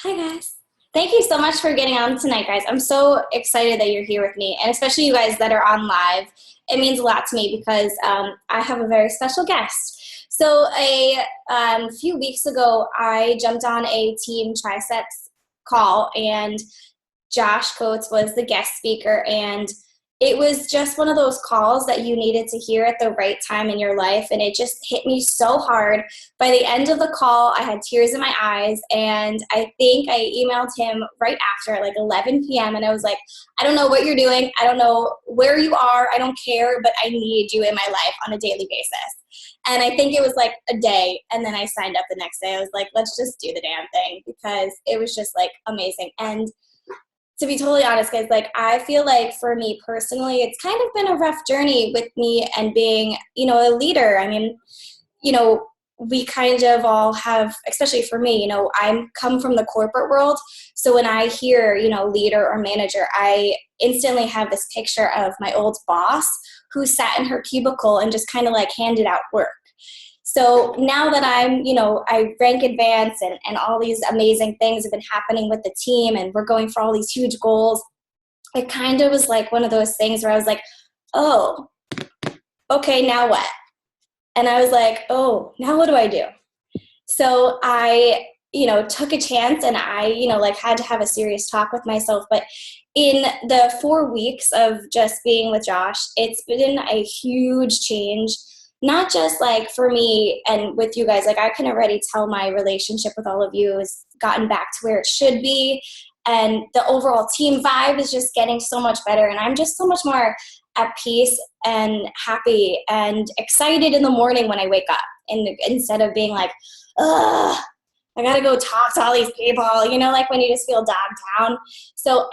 Hi, guys. Thank you so much for getting on tonight, guys. I'm so excited that you're here with me, and especially you guys that are on live. It means a lot to me because I have a very special guest. So, a few weeks ago, I jumped on a team triceps call, and Josh Coates was the guest speaker, and it was just one of those calls that you needed to hear at the right time in your life, and it just hit me so hard. By the end of the call, I had tears in my eyes, and I think I emailed him right after at like 11 p.m., and I was like, I don't know what you're doing. I don't know where you are. I don't care, but I need you in my life on a daily basis. And I think it was like a day, and then I signed up the next day. I was like, let's just do the damn thing because it was just like amazing. And to be totally honest, guys, like I feel like for me personally, it's kind of been a rough journey with me and being, a leader. I mean, we kind of all have, especially for me, I'm come from the corporate world. So when I hear, leader or manager, I instantly have this picture of my old boss who sat in her cubicle and just kind of like handed out work. So now that I rank advance and all these amazing things have been happening with the team and we're going for all these huge goals, it kind of was like one of those things where I was like, oh, okay, now what? And I was like, oh, now what do I do? So I, took a chance and I, had to have a serious talk with myself. But in the 4 weeks of just being with Josh, it's been a huge change. Not just like for me and with you guys, like I can already tell my relationship with all of you has gotten back to where it should be. And the overall team vibe is just getting so much better. And I'm just so much more at peace and happy and excited in the morning when I wake up. And instead of being like, ugh, I got to go talk to all these people, like when you just feel downtown. So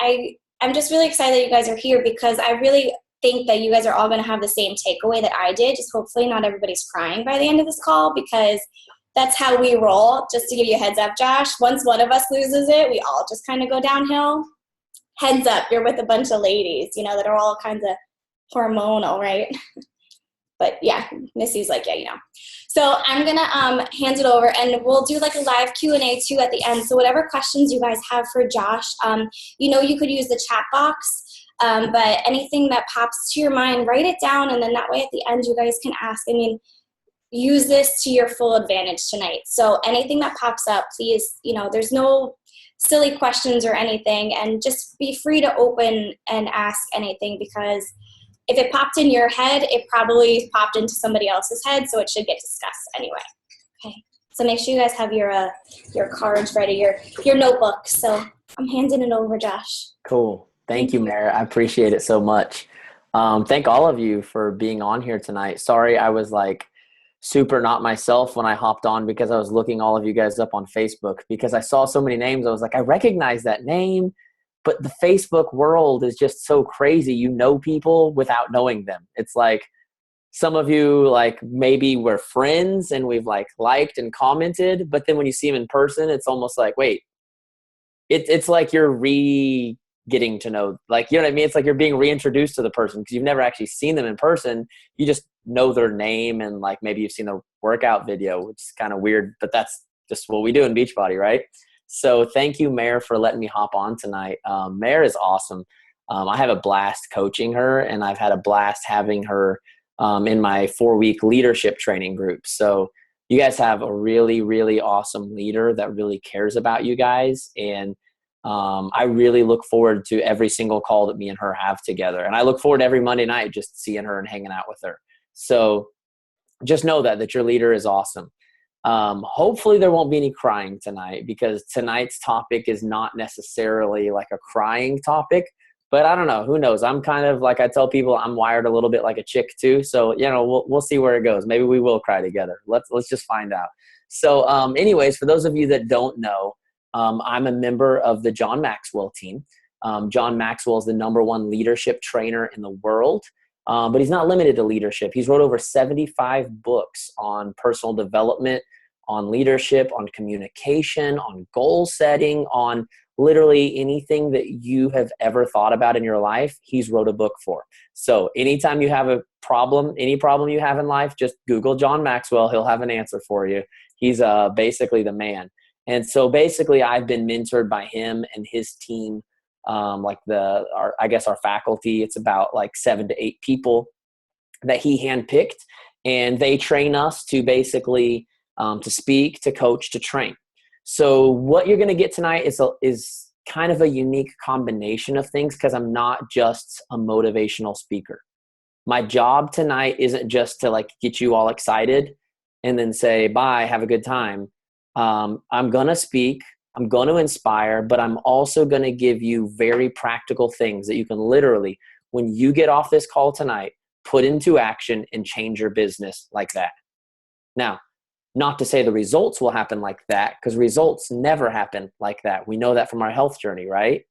I'm just really excited that you guys are here because I really think that you guys are all going to have the same takeaway that I did. Just hopefully not everybody's crying by the end of this call because that's how we roll. Just to give you a heads up, Josh, once one of us loses it, we all just kind of go downhill. Heads up, you're with a bunch of ladies, that are all kinds of hormonal, right? But yeah, Missy's like, yeah. So I'm going to hand it over and we'll do like a live Q&A too at the end. So whatever questions you guys have for Josh, you could use the chat box. But anything that pops to your mind, write it down, and then that way at the end you guys can ask. I mean, use this to your full advantage tonight. So anything that pops up, please, there's no silly questions or anything, and just be free to open and ask anything because if it popped in your head, it probably popped into somebody else's head, so it should get discussed anyway. Okay, so make sure you guys have your cards ready, your notebooks. So I'm handing it over, Josh. Cool. Thank you, Mara. I appreciate it so much. Thank all of you for being on here tonight. Sorry, I was like super not myself when I hopped on because I was looking all of you guys up on Facebook because I saw so many names. I was like, I recognize that name, but the Facebook world is just so crazy. You know people without knowing them. It's like some of you like maybe we're friends and we've like liked and commented, but then when you see them in person, it's almost like, wait, it's like you're getting to know, like, you know what I mean? It's like you're being reintroduced to the person because you've never actually seen them in person. You just know their name and like maybe you've seen the workout video, which is kind of weird, but that's just what we do in Beachbody, right? So thank you, Mare, for letting me hop on tonight. Mare is awesome. I have a blast coaching her and I've had a blast having her in my 4-week leadership training group. So you guys have a really, really awesome leader that really cares about you guys. And I really look forward to every single call that me and her have together. And I look forward to every Monday night just seeing her and hanging out with her. So just know that your leader is awesome. Hopefully there won't be any crying tonight because tonight's topic is not necessarily like a crying topic, but I don't know, who knows? I'm kind of like, I tell people I'm wired a little bit like a chick too. So, we'll see where it goes. Maybe we will cry together. Let's just find out. So, anyways, for those of you that don't know, I'm a member of the John Maxwell team. John Maxwell is the #1 leadership trainer in the world, but he's not limited to leadership. He's wrote over 75 books on personal development, on leadership, on communication, on goal setting, on literally anything that you have ever thought about in your life, he's wrote a book for. So anytime you have a problem, any problem you have in life, just Google John Maxwell. He'll have an answer for you. He's basically the man. And so basically I've been mentored by him and his team. Our faculty, it's about like 7 to 8 people that he handpicked, and they train us to basically to speak, to coach, to train. So what you're going to get tonight is kind of a unique combination of things, because I'm not just a motivational speaker. My job tonight isn't just to like get you all excited and then say, bye, have a good time. I'm going to speak, I'm going to inspire, but I'm also going to give you very practical things that you can literally, when you get off this call tonight, put into action and change your business like that. Now, not to say the results will happen like that, because results never happen like that. We know that from our health journey, right?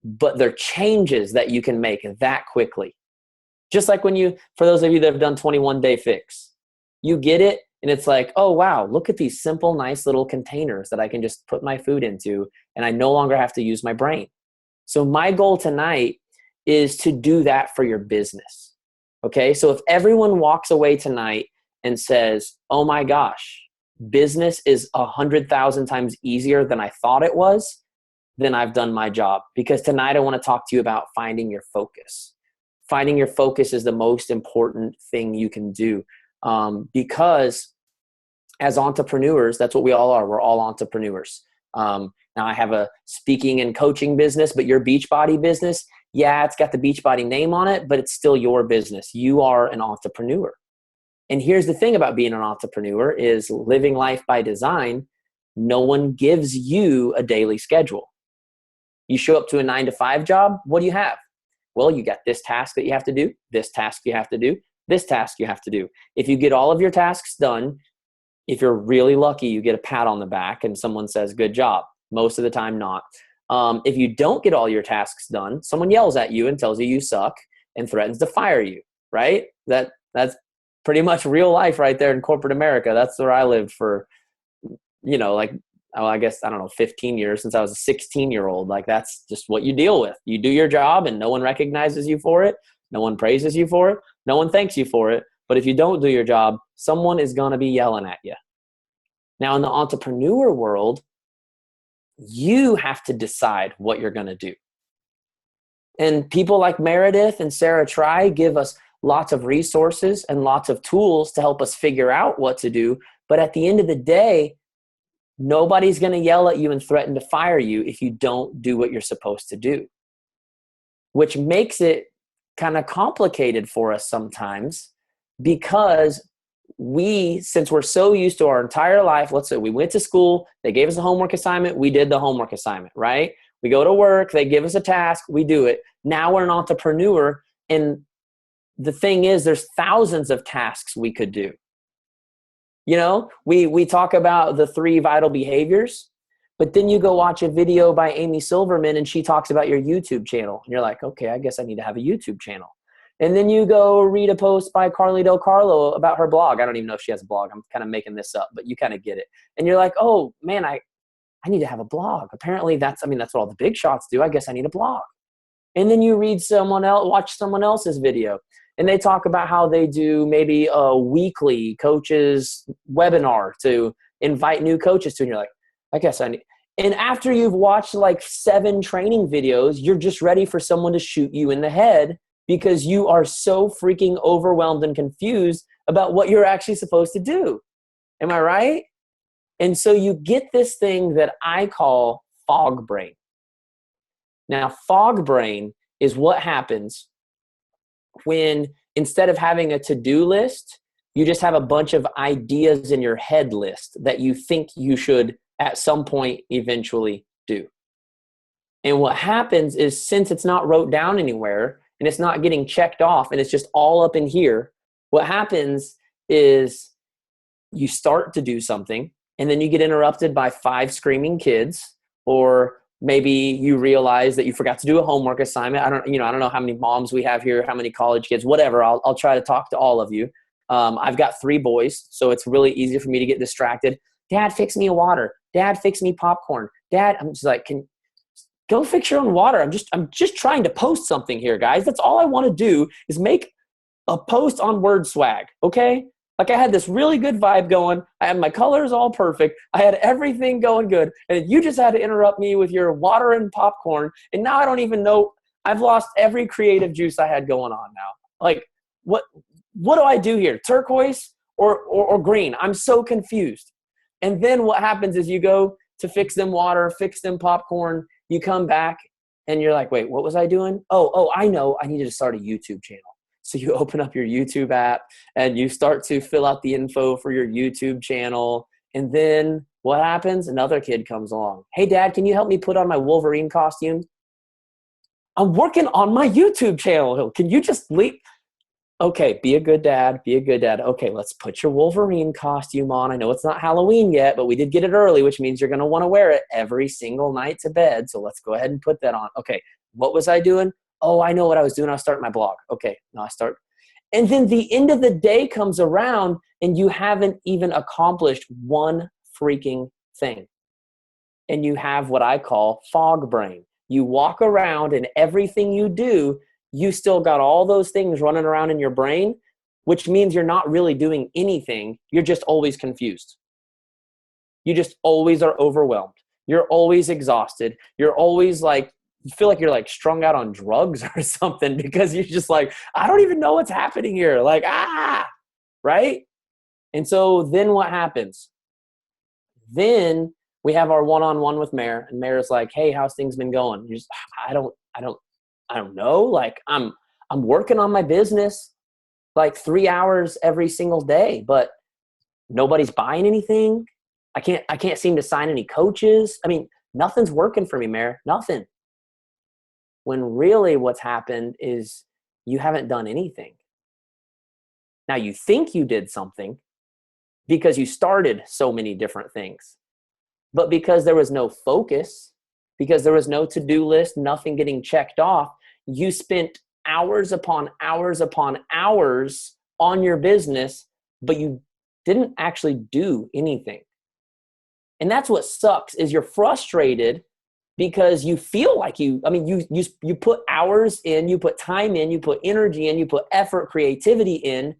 But they're changes that you can make that quickly. Just like for those of you that have done 21-day fix, you get it and it's like, oh, wow, look at these simple, nice little containers that I can just put my food into, and I no longer have to use my brain. So my goal tonight is to do that for your business. Okay. So if everyone walks away tonight and says, oh my gosh, business is 100,000 times easier than I thought it was, then I've done my job. Because tonight I want to talk to you about finding your focus. Finding your focus is the most important thing you can do, because as entrepreneurs, that's what we all are. We're all entrepreneurs. Now I have a speaking and coaching business, but your Beachbody business, yeah, it's got the Beachbody name on it, but it's still your business. You are an entrepreneur. And here's the thing about being an entrepreneur is living life by design. No one gives you a daily schedule. You show up to a 9-to-5 job. What do you have? Well, you got this task that you have to do, this task you have to do, this task you have to do. If you get all of your tasks done, if you're really lucky, you get a pat on the back and someone says, good job. Most of the time, not. If you don't get all your tasks done, someone yells at you and tells you you suck and threatens to fire you, right? That's pretty much real life right there in corporate America. That's where I lived for, I guess, 15 years, since I was a 16-year-old. Like, that's just what you deal with. You do your job and no one recognizes you for it. No one praises you for it. No one thanks you for it. But if you don't do your job, someone is going to be yelling at you. Now, in the entrepreneur world, you have to decide what you're going to do. And people like Meredith and Sarah Try give us lots of resources and lots of tools to help us figure out what to do. But at the end of the day, nobody's going to yell at you and threaten to fire you if you don't do what you're supposed to do, which makes it kind of complicated for us sometimes, because since we're so used to our entire life, let's say we went to school, they gave us a homework assignment, we did the homework assignment, right? We go to work, they give us a task, we do it. Now we're an entrepreneur, and the thing is, there's thousands of tasks we could do. We talk about the 3 vital behaviors, but then you go watch a video by Amy Silverman and she talks about your YouTube channel. And you're like, okay, I guess I need to have a YouTube channel. And then you go read a post by Carly Del Carlo about her blog. I don't even know if she has a blog. I'm kind of making this up, but you kind of get it. And you're like, oh man, I need to have a blog. Apparently that's what all the big shots do. I guess I need a blog. And then you watch someone else's video, and they talk about how they do maybe a weekly coaches webinar to invite new coaches to. And you're like, I guess I need. And after you've watched like 7 training videos, you're just ready for someone to shoot you in the head, because you are so freaking overwhelmed and confused about what you're actually supposed to do. Am I right? And so you get this thing that I call fog brain. Now, fog brain is what happens when, instead of having a to-do list, you just have a bunch of ideas in your head list that you think you should at some point eventually do. And what happens is, since it's not wrote down anywhere and it's not getting checked off and it's just all up in here, what happens is you start to do something and then you get interrupted by 5 screaming kids, or maybe you realize that you forgot to do a homework assignment. I don't know how many moms we have here, how many college kids, whatever. I'll try to talk to all of you. I've got 3 boys, so it's really easy for me to get distracted. Dad, fix me a water. Dad, fix me popcorn. Dad, I'm just like, go fix your own water. I'm just trying to post something here, guys. That's all I want to do, is make a post on Word Swag. Okay. Like I had this really good vibe going. I had my colors all perfect. I had everything going good. And you just had to interrupt me with your water and popcorn. And now I don't even know. I've lost every creative juice I had going on now. Like what do I do here? Turquoise or green? I'm so confused. And then what happens is you go to fix them water, fix them popcorn. You come back and you're like, wait, what was I doing? Oh, I know. I needed to start a YouTube channel. So you open up your YouTube app and you start to fill out the info for your YouTube channel. And then what happens? Another kid comes along. Hey, Dad, can you help me put on my Wolverine costume? I'm working on my YouTube channel. Can you just leave? Okay, be a good dad. Be a good dad. Okay, let's put your Wolverine costume on. I know it's not Halloween yet, but we did get it early, which means you're going to want to wear it every single night to bed. So let's go ahead and put that on. Okay, what was I doing? Oh, I know what I was doing. I was starting my blog. Okay, now I start. And then the end of the day comes around and you haven't even accomplished one freaking thing. And you have what I call fog brain. You walk around and everything you do, you still got all those things running around in your brain, which means you're not really doing anything. You're just always confused. You just always are overwhelmed. You're always exhausted. You're always like, you feel like you're like strung out on drugs or something because you're just like, I don't even know what's happening here. Like, right? And so then what happens? Then we have our one-on-one with Mayor, and Mayor's like, hey, how's things been going? You're just, I don't know. Like I'm working on my business like 3 hours every single day, but nobody's buying anything. I can't seem to sign any coaches. I mean, nothing's working for me, Mayor. Nothing. When really what's happened is you haven't done anything. Now you think you did something because you started so many different things, but because there was no focus, because there was no to-do list, nothing getting checked off, you spent hours upon hours upon hours on your business, but you didn't actually do anything. And that's what sucks is you're frustrated because you feel like you put hours in, you put time in, you put energy in, you put effort, creativity in,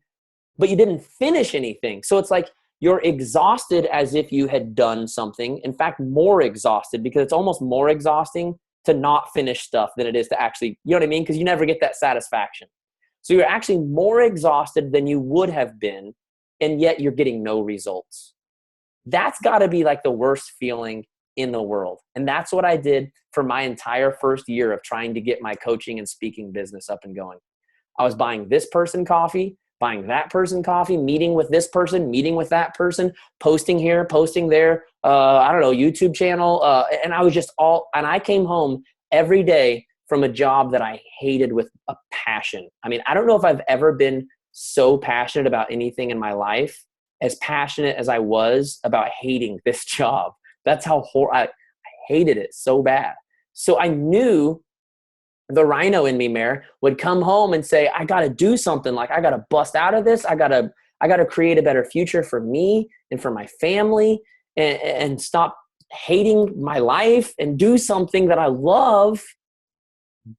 but you didn't finish anything. So it's like you're exhausted as if you had done something. In fact, more exhausted because it's almost more exhausting to not finish stuff than it is to actually, you know what I mean? Because you never get that satisfaction. So you're actually more exhausted than you would have been, and yet you're getting no results. That's got to be like the worst feeling in the world. And that's what I did for my entire first year of trying to get my coaching and speaking business up and going. I was buying this person coffee, buying that person coffee, meeting with this person, meeting with that person, posting here, posting there, YouTube channel. And I was just and I came home every day from a job that I hated with a passion. I mean, I don't know if I've ever been so passionate about anything in my life, as passionate as I was about hating this job. That's how I hated it so bad. So I knew the rhino in me, Mayor, would come home and say, I got to do something. Like I got to bust out of this. I got to create a better future for me and for my family and stop hating my life and do something that I love.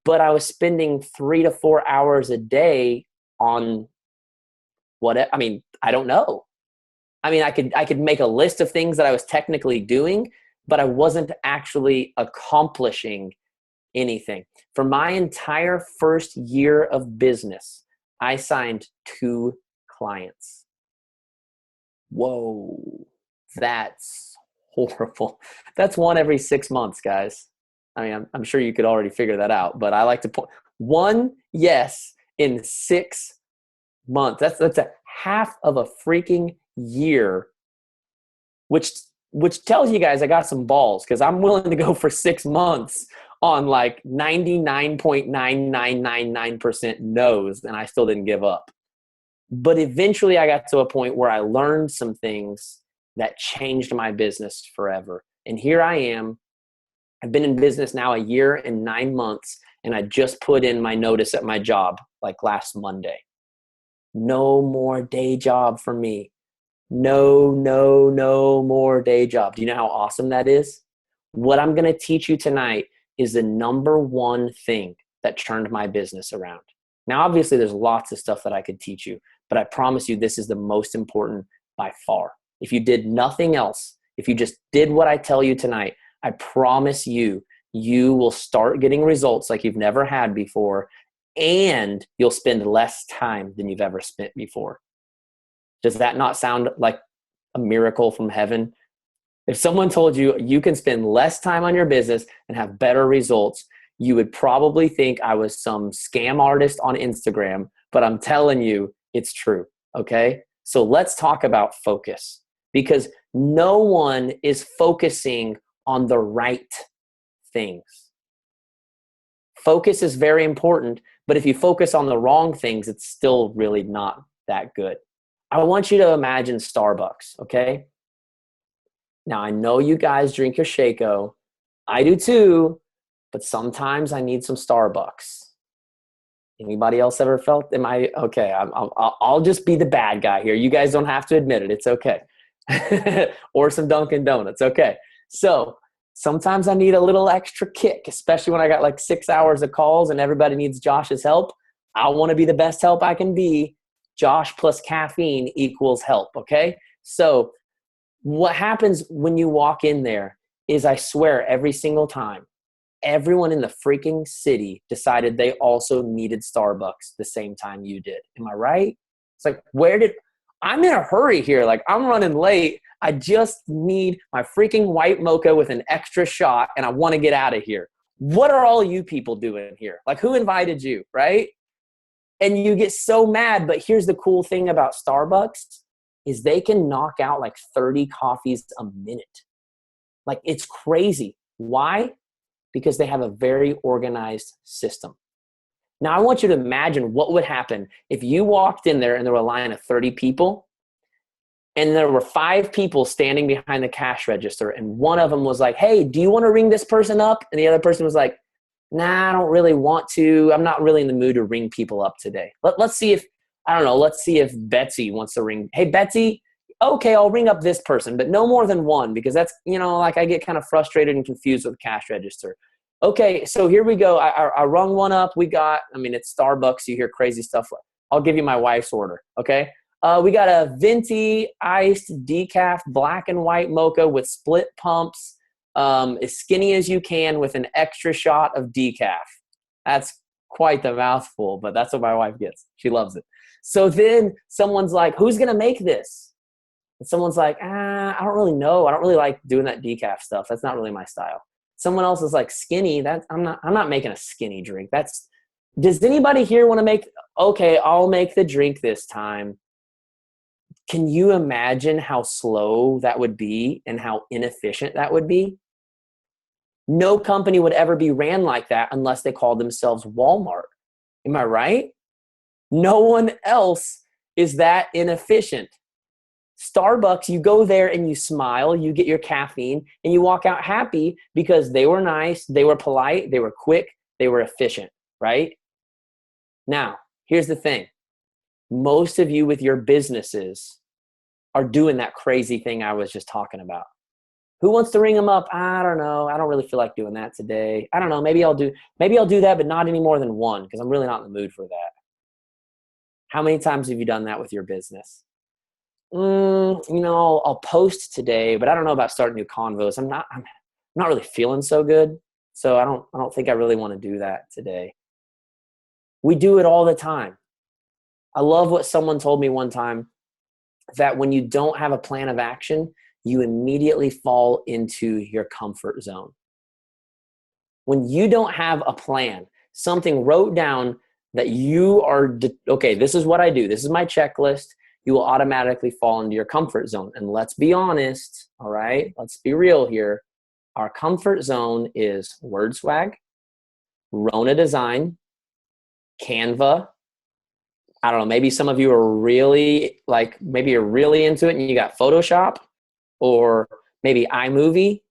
But I was spending 3 to 4 hours a day on I don't know. I mean, I could make a list of things that I was technically doing, but I wasn't actually accomplishing anything. For my entire first year of business, I signed 2 clients. Whoa, that's horrible. That's 1 every 6 months, guys. I mean, I'm sure you could already figure that out, but I like to point 1 yes in 6 months. That's a half of a freaking year, which tells you guys I got some balls because I'm willing to go for 6 months on like 99.9999% no's, and I still didn't give up. But eventually I got to a point where I learned some things that changed my business forever. And here I am. I've been in business now 1 year and 9 months, and I just put in my notice at my job like last Monday. No more day job for me. No more day job. Do you know how awesome that is? What I'm going to teach you tonight is the number 1 thing that turned my business around. Now, obviously, there's lots of stuff that I could teach you, but I promise you this is the most important by far. If you did nothing else, if you just did what I tell you tonight, I promise you, you will start getting results like you've never had before, and you'll spend less time than you've ever spent before. Does that not sound like a miracle from heaven? If someone told you you can spend less time on your business and have better results, you would probably think I was some scam artist on Instagram, but I'm telling you, it's true, okay? So let's talk about focus, because no one is focusing on the right things. Focus is very important, but if you focus on the wrong things, it's still really not that good. I want you to imagine Starbucks, okay? Now, I know you guys drink your Shaco. I do too, but sometimes I need some Starbucks. Anybody else ever felt, okay, I'll just be the bad guy here. You guys don't have to admit it. It's okay. Or some Dunkin' Donuts, okay. So sometimes I need a little extra kick, especially when I got like 6 hours of calls and everybody needs Josh's help. I want to be the best help I can be. Josh plus caffeine equals help, okay? So what happens when you walk in there is, I swear, every single time, everyone in the freaking city decided they also needed Starbucks the same time you did. Am I right? It's like, I'm in a hurry here. Like, I'm running late. I just need my freaking white mocha with an extra shot, and I want to get out of here. What are all you people doing here? Like, who invited you, right? And you get so mad. But here's the cool thing about Starbucks is they can knock out like 30 coffees a minute. Like, it's crazy. Why? Because they have a very organized system. Now, I want you to imagine what would happen if you walked in there and there were a line of 30 people and there were 5 people standing behind the cash register, and one of them was like, hey, do you want to ring this person up? And the other person was like, nah, I don't really want to. I'm not really in the mood to ring people up today. Let's see if Betsy wants to ring. Hey, Betsy, okay, I'll ring up this person, but no more than one, because that's, like, I get kind of frustrated and confused with the cash register. Okay, so here we go. I rung one up. It's Starbucks. You hear crazy stuff. I'll give you my wife's order, okay? We got a venti iced decaf black and white mocha with split pumps, as skinny as you can, with an extra shot of decaf. That's quite the mouthful, but that's what my wife gets. She loves it. So then someone's like, who's going to make this? And someone's like, I don't really know. I don't really like doing that decaf stuff. That's not really my style. Someone else is like, skinny. I'm not making a skinny drink. Does anybody here want to make, okay, I'll make the drink this time. Can you imagine how slow that would be and how inefficient that would be? No company would ever be ran like that unless they called themselves Walmart. Am I right? No one else is that inefficient. Starbucks, you go there and you smile, you get your caffeine, and you walk out happy because they were nice, they were polite, they were quick, they were efficient, right? Now, here's the thing. Most of you with your businesses are doing that crazy thing I was just talking about. Who wants to ring them up? I don't know. I don't really feel like doing that today. I don't know. Maybe I'll do that, but not any more than one, because I'm really not in the mood for that. How many times have you done that with your business? I'll post today, but I don't know about starting new convos. I'm not really feeling so good. So I don't think I really want to do that today. We do it all the time. I love what someone told me one time, that when you don't have a plan of action, you immediately fall into your comfort zone. When you don't have a plan, something wrote down that you are, okay, this is what I do, this is my checklist, you will automatically fall into your comfort zone. And let's be honest, all right? Let's be real here. Our comfort zone is WordSwag, Rona Design, Canva. I don't know, maybe some of you are really maybe you're really into it and you got Photoshop, or maybe iMovie.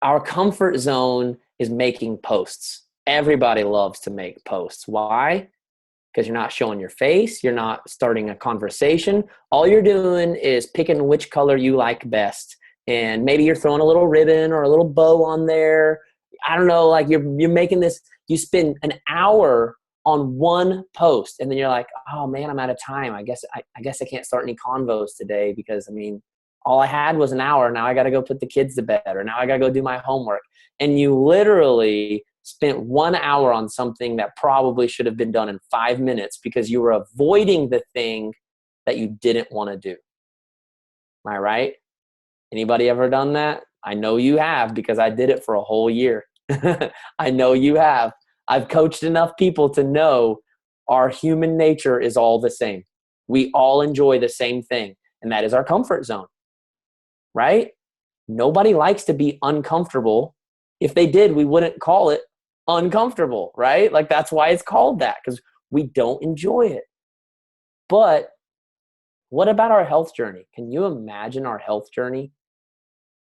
Our comfort zone is making posts. Everybody loves to make posts. Why? Because you're not showing your face. You're not starting a conversation. All you're doing is picking which color you like best. And maybe you're throwing a little ribbon or a little bow on there. I don't know, like you're making this, you spend an hour on one post. And then you're like, oh man, I'm out of time. I guess I can't start any convos today because I mean, all I had was an hour. Now I got to go put the kids to bed, or now I got to go do my homework. And you literally spent 1 hour on something that probably should have been done in 5 minutes because you were avoiding the thing that you didn't want to do. Am I right? Anybody ever done that? I know you have because I did it for a whole year. I know you have. I've coached enough people to know our human nature is all the same. We all enjoy the same thing, and that is our comfort zone, right? Nobody likes to be uncomfortable. If they did, we wouldn't call it uncomfortable, right? Like that's why it's called that, because we don't enjoy it. But what about our health journey? Can you imagine our health journey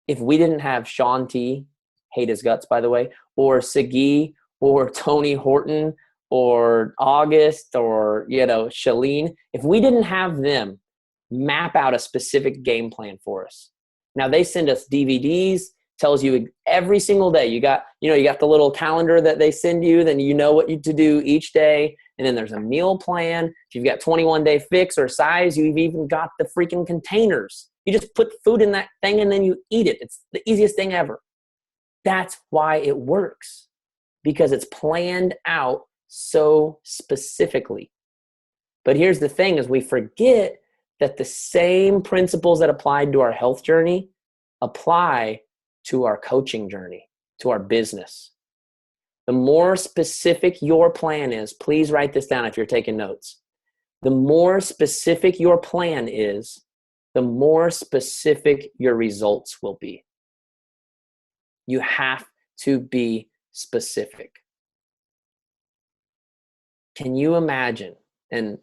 if we didn't have Sean T, hate his guts, by the way, or Sagi, or Tony Horton, or August, or, Shalene, if we didn't have them map out a specific game plan for us. Now they send us DVDs, tells you every single day. You got the little calendar that they send you, then you know what to do each day. And then there's a meal plan. If you've got 21-day fix or size, you've even got the freaking containers. You just put food in that thing and then you eat it. It's the easiest thing ever. That's why it works, because it's planned out so specifically. But here's the thing is we forget that the same principles that applied to our health journey apply to our coaching journey, to our business. The more specific your plan is, please write this down if you're taking notes. The more specific your plan is, the more specific your results will be. You have to be specific. Can you imagine, and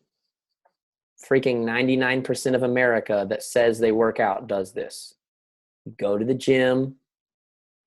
freaking 99% of America that says they work out does this. You go to the gym,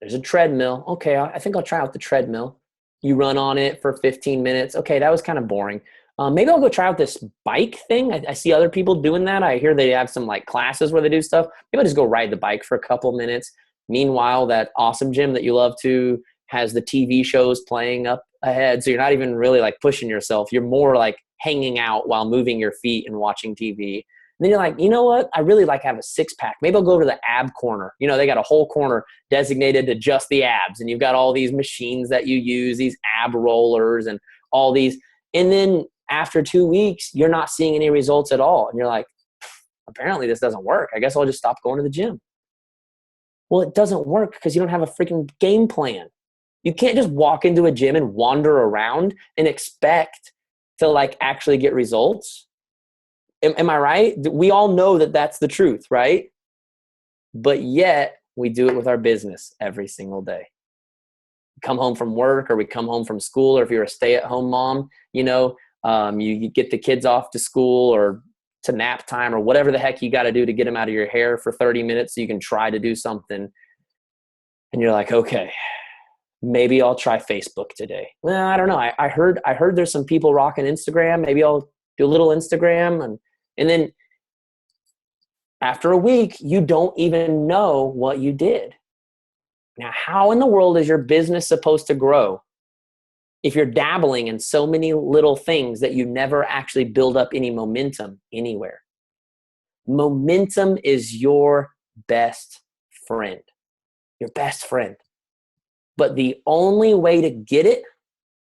there's a treadmill. Okay, I think I'll try out the treadmill. You run on it for 15 minutes. Okay, that was kind of boring. Maybe I'll go try out this bike thing. I see other people doing that. I hear they have some like classes where they do stuff. Maybe I'll just go ride the bike for a couple minutes. Meanwhile, that awesome gym that you love to has the TV shows playing up ahead. So you're not even really like pushing yourself. You're more like hanging out while moving your feet and watching TV. And then you're like, you know what? I really like have a six pack. Maybe I'll go over to the ab corner. They got a whole corner designated to just the abs. And you've got all these machines that you use, these ab rollers and all these. And then after 2 weeks, you're not seeing any results at all. And you're like, apparently this doesn't work. I guess I'll just stop going to the gym. Well, it doesn't work because you don't have a freaking game plan. You can't just walk into a gym and wander around and expect to like actually get results. Am I right? We all know that that's the truth, right? But yet we do it with our business every single day. We come home from work, or we come home from school, or if you're a stay-at-home mom, you get the kids off to school or to nap time or whatever the heck you got to do to get them out of your hair for 30 minutes so you can try to do something. And you're like, okay, maybe I'll try Facebook today. Well, I don't know. I heard there's some people rocking Instagram. Maybe I'll do a little Instagram. And then after a week, you don't even know what you did. Now, how in the world is your business supposed to grow if you're dabbling in so many little things that you never actually build up any momentum anywhere? Momentum is your best friend. Your best friend. But the only way to get it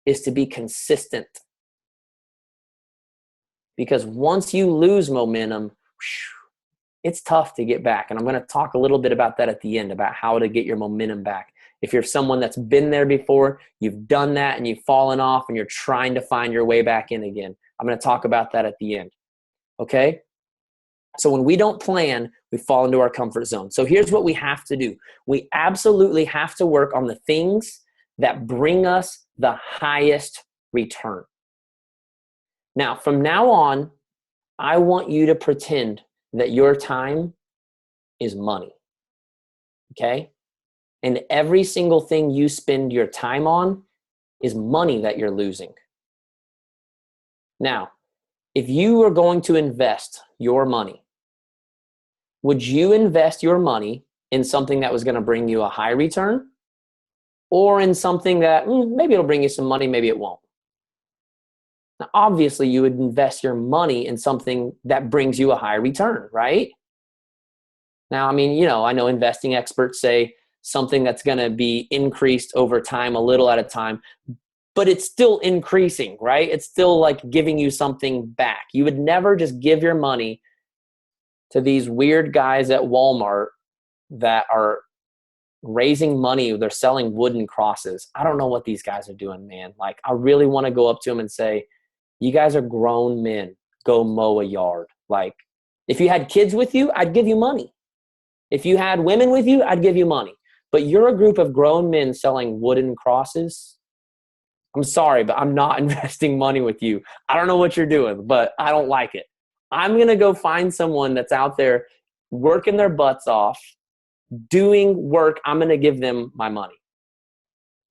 is to be consistent. Because once you lose momentum, it's tough to get back. And I'm going to talk a little bit about that at the end, about how to get your momentum back. If you're someone that's been there before, you've done that and you've fallen off and you're trying to find your way back in again, I'm going to talk about that at the end. Okay? So when we don't plan, we fall into our comfort zone. So here's what we have to do. We absolutely have to work on the things that bring us the highest return. Now, from now on, I want you to pretend that your time is money. Okay? And every single thing you spend your time on is money that you're losing. Now, if you were going to invest your money, would you invest your money in something that was going to bring you a high return, or in something that maybe it'll bring you some money, maybe it won't? Now, obviously, you would invest your money in something that brings you a high return, right? Now, I mean, I know investing experts say something that's going to be increased over time, a little at a time, but it's still increasing, right? It's still like giving you something back. You would never just give your money to these weird guys at Walmart that are raising money. They're selling wooden crosses. I don't know what these guys are doing, man. Like, I really want to go up to them and say, you guys are grown men. Go mow a yard. Like, if you had kids with you, I'd give you money. If you had women with you, I'd give you money. But you're a group of grown men selling wooden crosses. I'm sorry, but I'm not investing money with you. I don't know what you're doing, but I don't like it. I'm going to go find someone that's out there working their butts off, doing work. I'm going to give them my money.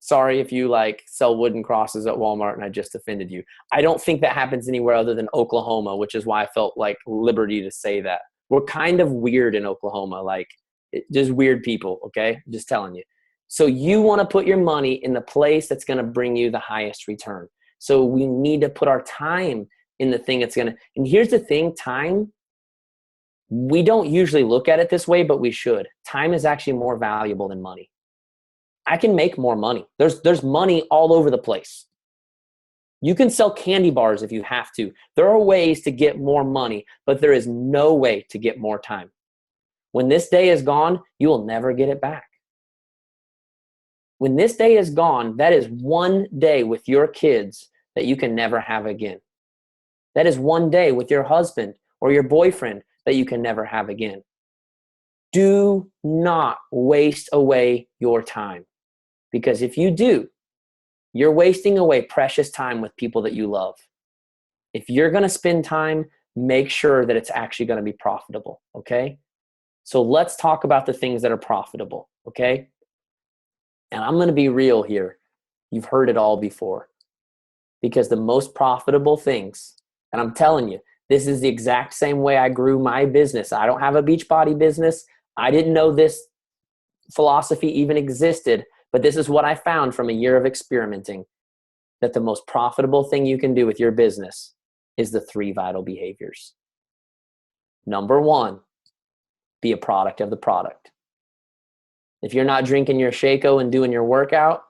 Sorry if you like sell wooden crosses at Walmart and I just offended you. I don't think that happens anywhere other than Oklahoma, which is why I felt like liberty to say that. We're kind of weird in Oklahoma, like just weird people, okay? Just telling you. So you want to put your money in the place that's going to bring you the highest return. So we need to put our time in the thing that's going to, and here's the thing, time, we don't usually look at it this way, but we should. Time is actually more valuable than money. I can make more money. There's money all over the place. You can sell candy bars if you have to. There are ways to get more money, but there is no way to get more time. When this day is gone, you will never get it back. When this day is gone, that is one day with your kids that you can never have again. That is one day with your husband or your boyfriend that you can never have again. Do not waste away your time. Because if you do, you're wasting away precious time with people that you love. If you're going to spend time, make sure that it's actually going to be profitable, okay? So let's talk about the things that are profitable, okay? And I'm going to be real here. You've heard it all before. Because the most profitable things, and I'm telling you, this is the exact same way I grew my business. I don't have a Beachbody business. I didn't know this philosophy even existed. But this is what I found from a year of experimenting, that the most profitable thing you can do with your business is the 3 vital behaviors. Number 1, be a product of the product. If you're not drinking your Shaco and doing your workout,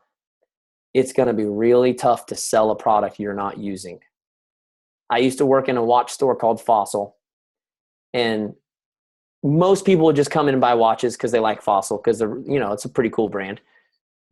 it's going to be really tough to sell a product you're not using. I used to work in a watch store called Fossil, and most people would just come in and buy watches because they like Fossil because they're, it's a pretty cool brand.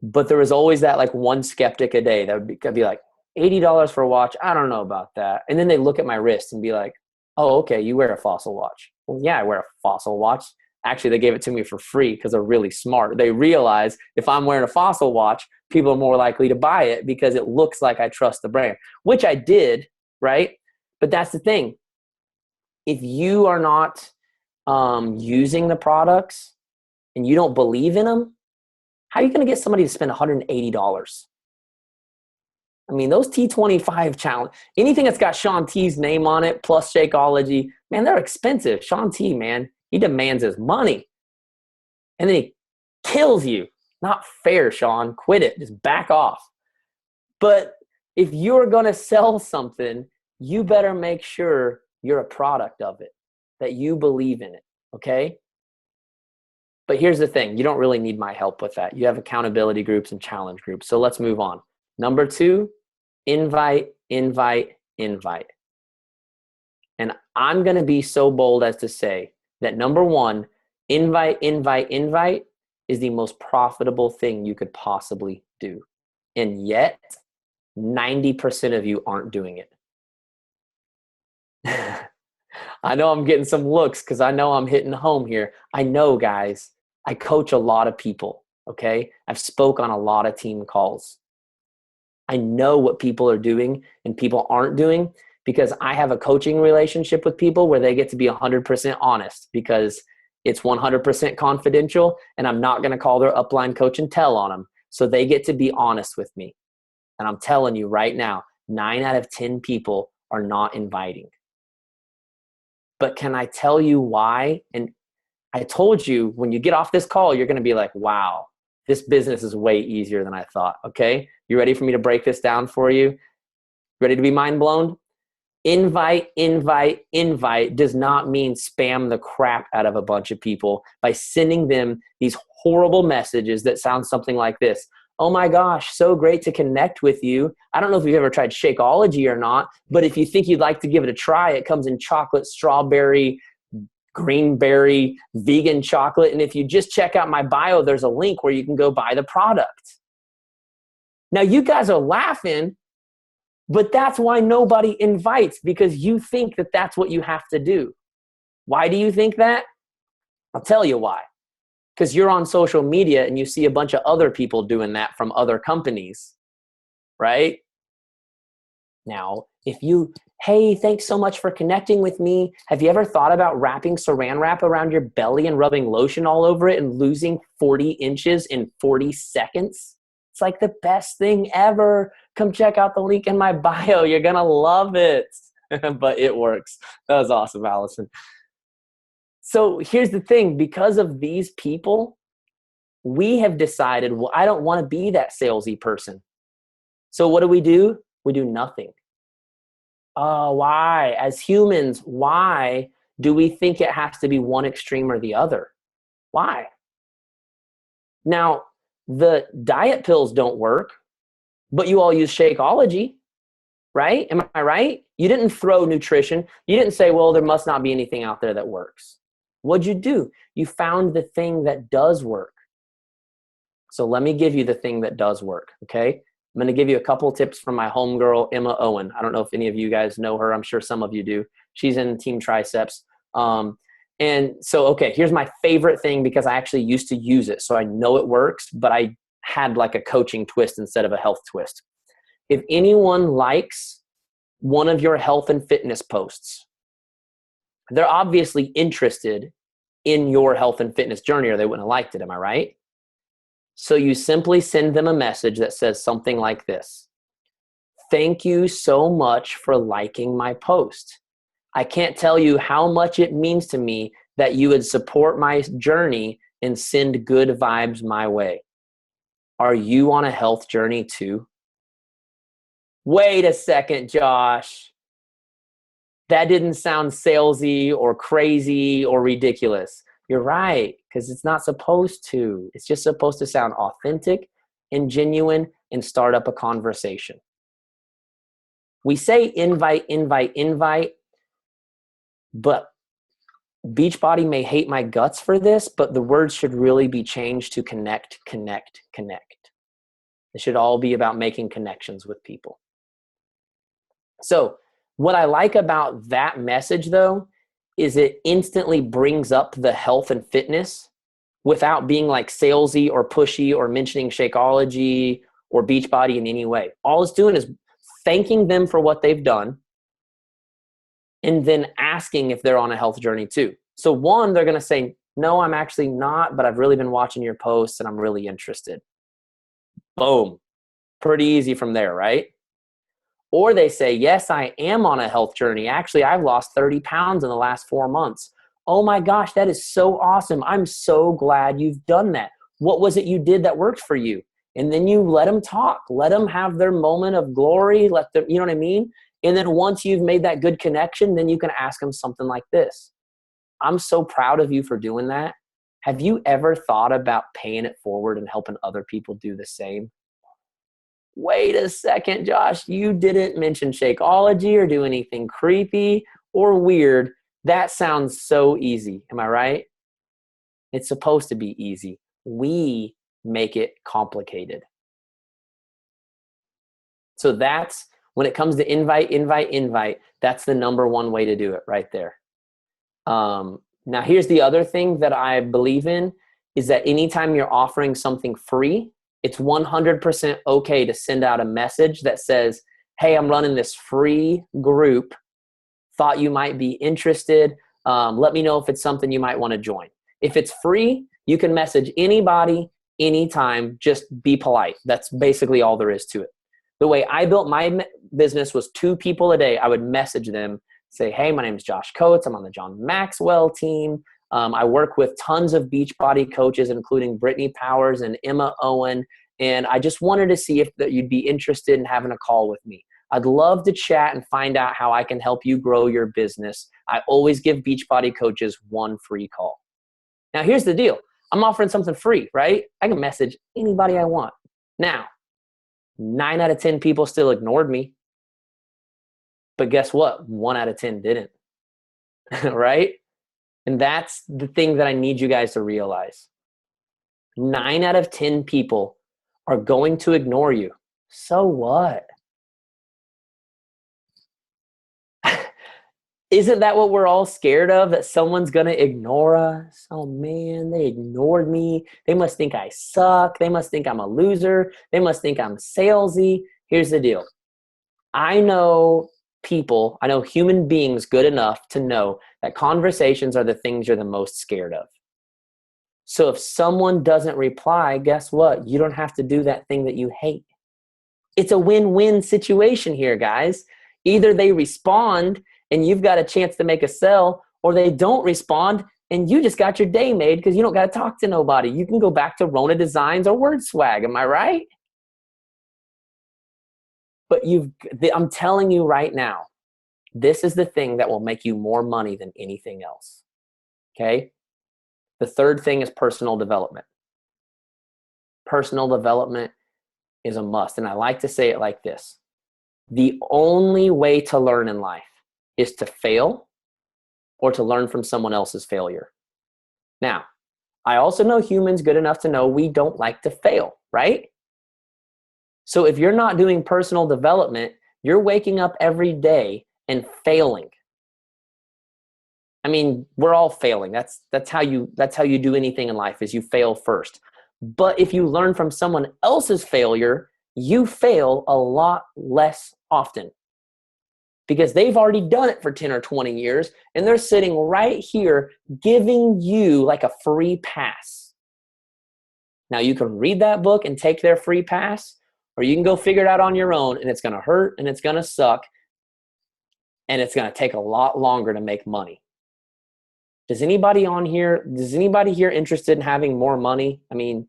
But there was always that like one skeptic a day that would be like, $80 for a watch. I don't know about that. And then they look at my wrist and be like, oh, okay, you wear a Fossil watch. Well, yeah, I wear a Fossil watch. Actually, they gave it to me for free because they're really smart. They realize if I'm wearing a Fossil watch, people are more likely to buy it because it looks like I trust the brand, which I did, right? But that's the thing. If you are not using the products and you don't believe in them, how are you going to get somebody to spend $180? I mean, those T25 challenge, anything that's got Shaun T's name on it, plus Shakeology, man, they're expensive. Shaun T, man, he demands his money. And then he kills you. Not fair, Shaun. Quit it. Just back off. But if you're going to sell something, you better make sure you're a product of it, that you believe in it, okay? But here's the thing. You don't really need my help with that. You have accountability groups and challenge groups. So let's move on. Number 2, invite, invite, invite. And I'm going to be so bold as to say that number 1, invite, invite, invite is the most profitable thing you could possibly do. And yet, 90% of you aren't doing it. I know I'm getting some looks because I know I'm hitting home here. I know, guys, I coach a lot of people, okay? I've spoke on a lot of team calls. I know what people are doing and people aren't doing because I have a coaching relationship with people where they get to be 100% honest because it's 100% confidential and I'm not going to call their upline coach and tell on them. So they get to be honest with me. And I'm telling you right now, 9 out of 10 people are not inviting. But can I tell you why? And I told you when you get off this call, you're going to be like, wow, this business is way easier than I thought. Okay. You ready for me to break this down for you? Ready to be mind blown? Invite, invite, invite does not mean spam the crap out of a bunch of people by sending them these horrible messages that sound something like this. Oh my gosh, so great to connect with you. I don't know if you've ever tried Shakeology or not, but if you think you'd like to give it a try, it comes in chocolate, strawberry, greenberry, vegan chocolate. And if you just check out my bio, there's a link where you can go buy the product. Now you guys are laughing, but that's why nobody invites, because you think that that's what you have to do. Why do you think that? I'll tell you why. Because you're on social media and you see a bunch of other people doing that from other companies, right? Now, if you, hey, thanks so much for connecting with me. Have you ever thought about wrapping saran wrap around your belly and rubbing lotion all over it and losing 40 inches in 40 seconds? It's like the best thing ever. Come check out the link in my bio. You're going to love it. But it works. That was awesome, Allison. So here's the thing. Because of these people, we have decided, well, I don't want to be that salesy person. So what do? We do nothing. Oh, why? As humans, why do we think it has to be one extreme or the other? Why? Now, the diet pills don't work, but you all use Shakeology, right? Am I right? You didn't throw nutrition. You didn't say, well, there must not be anything out there that works. What'd you do? You found the thing that does work. So let me give you the thing that does work, okay? I'm going to give you a couple tips from my homegirl, Emma Owen. I don't know if any of you guys know her. I'm sure some of you do. She's in Team Triceps. And so, okay, here's my favorite thing, because I actually used to use it. So I know it works, but I had like a coaching twist instead of a health twist. If anyone likes one of your health and fitness posts, they're obviously interested in your health and fitness journey, or they wouldn't have liked it. Am I right? So you simply send them a message that says something like this. Thank you so much for liking my post. I can't tell you how much it means to me that you would support my journey and send good vibes my way. Are you on a health journey too? Wait a second, Josh. That didn't sound salesy or crazy or ridiculous. You're right, because it's not supposed to. It's just supposed to sound authentic and genuine and start up a conversation. We say invite, invite, invite, but Beachbody may hate my guts for this, but the words should really be changed to connect, connect, connect. It should all be about making connections with people. So what I like about that message, though, is it instantly brings up the health and fitness without being like salesy or pushy or mentioning Shakeology or Beachbody in any way. All it's doing is thanking them for what they've done and then asking if they're on a health journey too. So one, they're going to say, no, I'm actually not, but I've really been watching your posts and I'm really interested. Boom. Pretty easy from there, right? Or they say, yes, I am on a health journey. Actually, I've lost 30 pounds in the last 4 months. Oh my gosh, that is so awesome. I'm so glad you've done that. What was it you did that worked for you? And then you let them talk. Let them have their moment of glory. Let them, you know what I mean? And then once you've made that good connection, then you can ask them something like this. I'm so proud of you for doing that. Have you ever thought about paying it forward and helping other people do the same? Wait a second, Josh, you didn't mention Shakeology or do anything creepy or weird. That sounds so easy. Am I right? It's supposed to be easy. We make it complicated. So that's when it comes to invite, invite, invite, that's the number one way to do it right there. Now, here's the other thing that I believe in is that anytime you're offering something free, it's 100% okay to send out a message that says, hey, I'm running this free group. Thought you might be interested. Let me know if it's something you might want to join. If it's free, you can message anybody, anytime. Just be polite. That's basically all there is to it. The way I built my business was 2 people a day. I would message them, say, hey, my name is Josh Coates. I'm on the John Maxwell team. I work with tons of Beachbody coaches, including Brittany Powers and Emma Owen. And I just wanted to see if you'd be interested in having a call with me. I'd love to chat and find out how I can help you grow your business. I always give Beachbody coaches one free call. Now, here's the deal. I'm offering something free, right? I can message anybody I want. Now, 9 out of 10 people still ignored me. But guess what? 1 out of 10 didn't, right? And that's the thing that I need you guys to realize. 9 out of 10 people are going to ignore you. So what? Isn't that what we're all scared of? That someone's going to ignore us? Oh man, they ignored me. They must think I suck. They must think I'm a loser. They must think I'm salesy. Here's the deal. I know human beings good enough to know that conversations are the things you're the most scared of. So if someone doesn't reply, guess what? You don't have to do that thing that you hate. It's a win-win situation here, guys. Either they respond and you've got a chance to make a sell, or they don't respond and you just got your day made because you don't got to talk to nobody. You can go back to Rona Designs or Word Swag. Am I right? But I'm telling you right now, this is the thing that will make you more money than anything else. Okay? The third thing is personal development. Personal development is a must. And I like to say it like this. The only way to learn in life is to fail or to learn from someone else's failure. Now, I also know humans good enough to know we don't like to fail, right? So if you're not doing personal development, you're waking up every day and failing. I mean, we're all failing. That's how you do anything in life, is you fail first. But if you learn from someone else's failure, you fail a lot less often because they've already done it for 10 or 20 years and they're sitting right here giving you like a free pass. Now you can read that book and take their free pass, or you can go figure it out on your own, and it's going to hurt and it's going to suck and it's going to take a lot longer to make money. Is anybody here interested in having more money? I mean,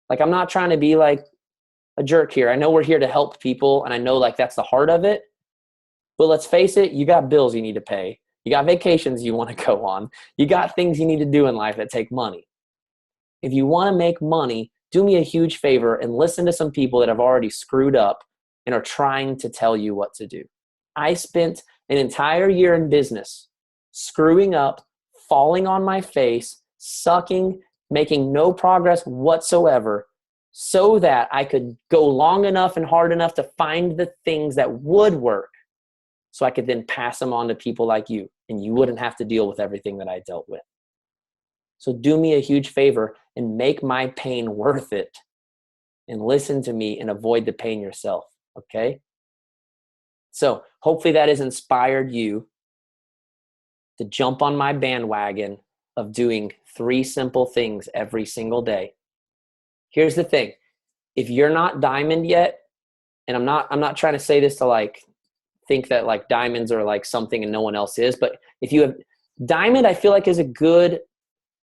like, I'm not trying to be like a jerk here. I know we're here to help people, and I know like that's the heart of it. But let's face it, you got bills you need to pay. You got vacations you want to go on. You got things you need to do in life that take money. If you want to make money, do me a huge favor and listen to some people that have already screwed up and are trying to tell you what to do. I spent an entire year in business screwing up, falling on my face, sucking, making no progress whatsoever, so that I could go long enough and hard enough to find the things that would work, so I could then pass them on to people like you, and you wouldn't have to deal with everything that I dealt with. So do me a huge favor and make my pain worth it, and listen to me and avoid the pain yourself, okay? So hopefully that has inspired you to jump on my bandwagon of doing 3 simple things every single day. Here's the thing. If you're not diamond yet, and I'm not trying to say this to like think that like diamonds are like something and no one else is, but if you have diamond, I feel like is a good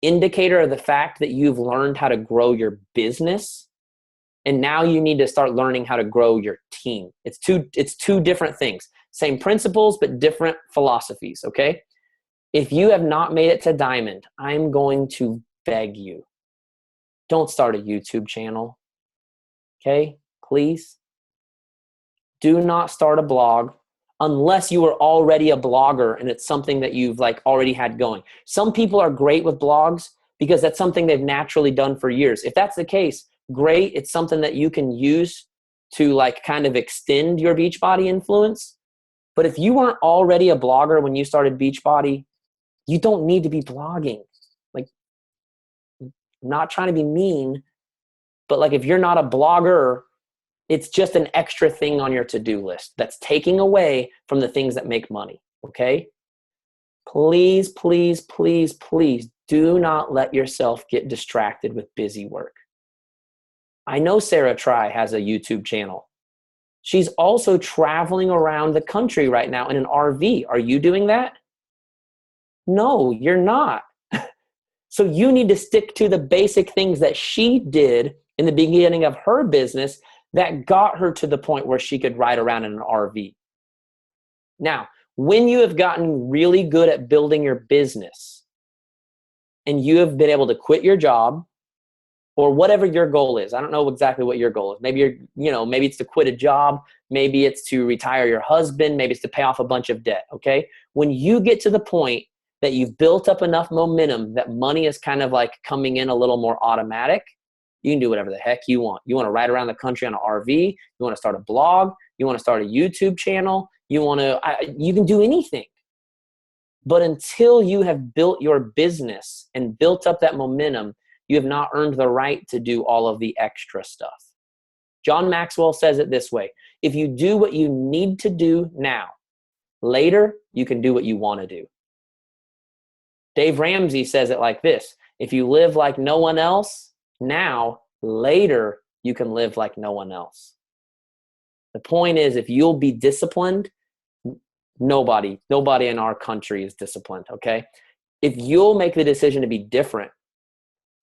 indicator of the fact that you've learned how to grow your business. And now you need to start learning how to grow your team. It's two different things. Same principles, but different philosophies, okay? If you have not made it to diamond, I'm going to beg you, don't start a YouTube channel, okay? Please. Do not start a blog unless you are already a blogger and it's something that you've like already had going. Some people are great with blogs because that's something they've naturally done for years. If that's the case, great. It's something that you can use to like kind of extend your Beachbody influence. But if you weren't already a blogger when you started Beachbody, you don't need to be blogging. Like, I'm not trying to be mean, but like if you're not a blogger, it's just an extra thing on your to-do list that's taking away from the things that make money, okay? Please, please, please, please do not let yourself get distracted with busy work. I know Sarah Try has a YouTube channel. She's also traveling around the country right now in an RV. Are you doing that? No, you're not. So you need to stick to the basic things that she did in the beginning of her business that got her to the point where she could ride around in an RV. Now, when you have gotten really good at building your business and you have been able to quit your job or whatever your goal is, I don't know exactly what your goal is. Maybe maybe it's to quit a job. Maybe it's to retire your husband. Maybe it's to pay off a bunch of debt. Okay. When you get to the point that you've built up enough momentum that money is kind of like coming in a little more automatic, you can do whatever the heck you want. You want to ride around the country on an RV. You want to start a blog. You want to start a YouTube channel. You can do anything. But until you have built your business and built up that momentum, you have not earned the right to do all of the extra stuff. John Maxwell says it this way: if you do what you need to do now, later you can do what you want to do. Dave Ramsey says it like this: if you live like no one else, now, later you can live like no one else. The point is, if you'll be disciplined, nobody in our country is disciplined, okay? If you'll make the decision to be different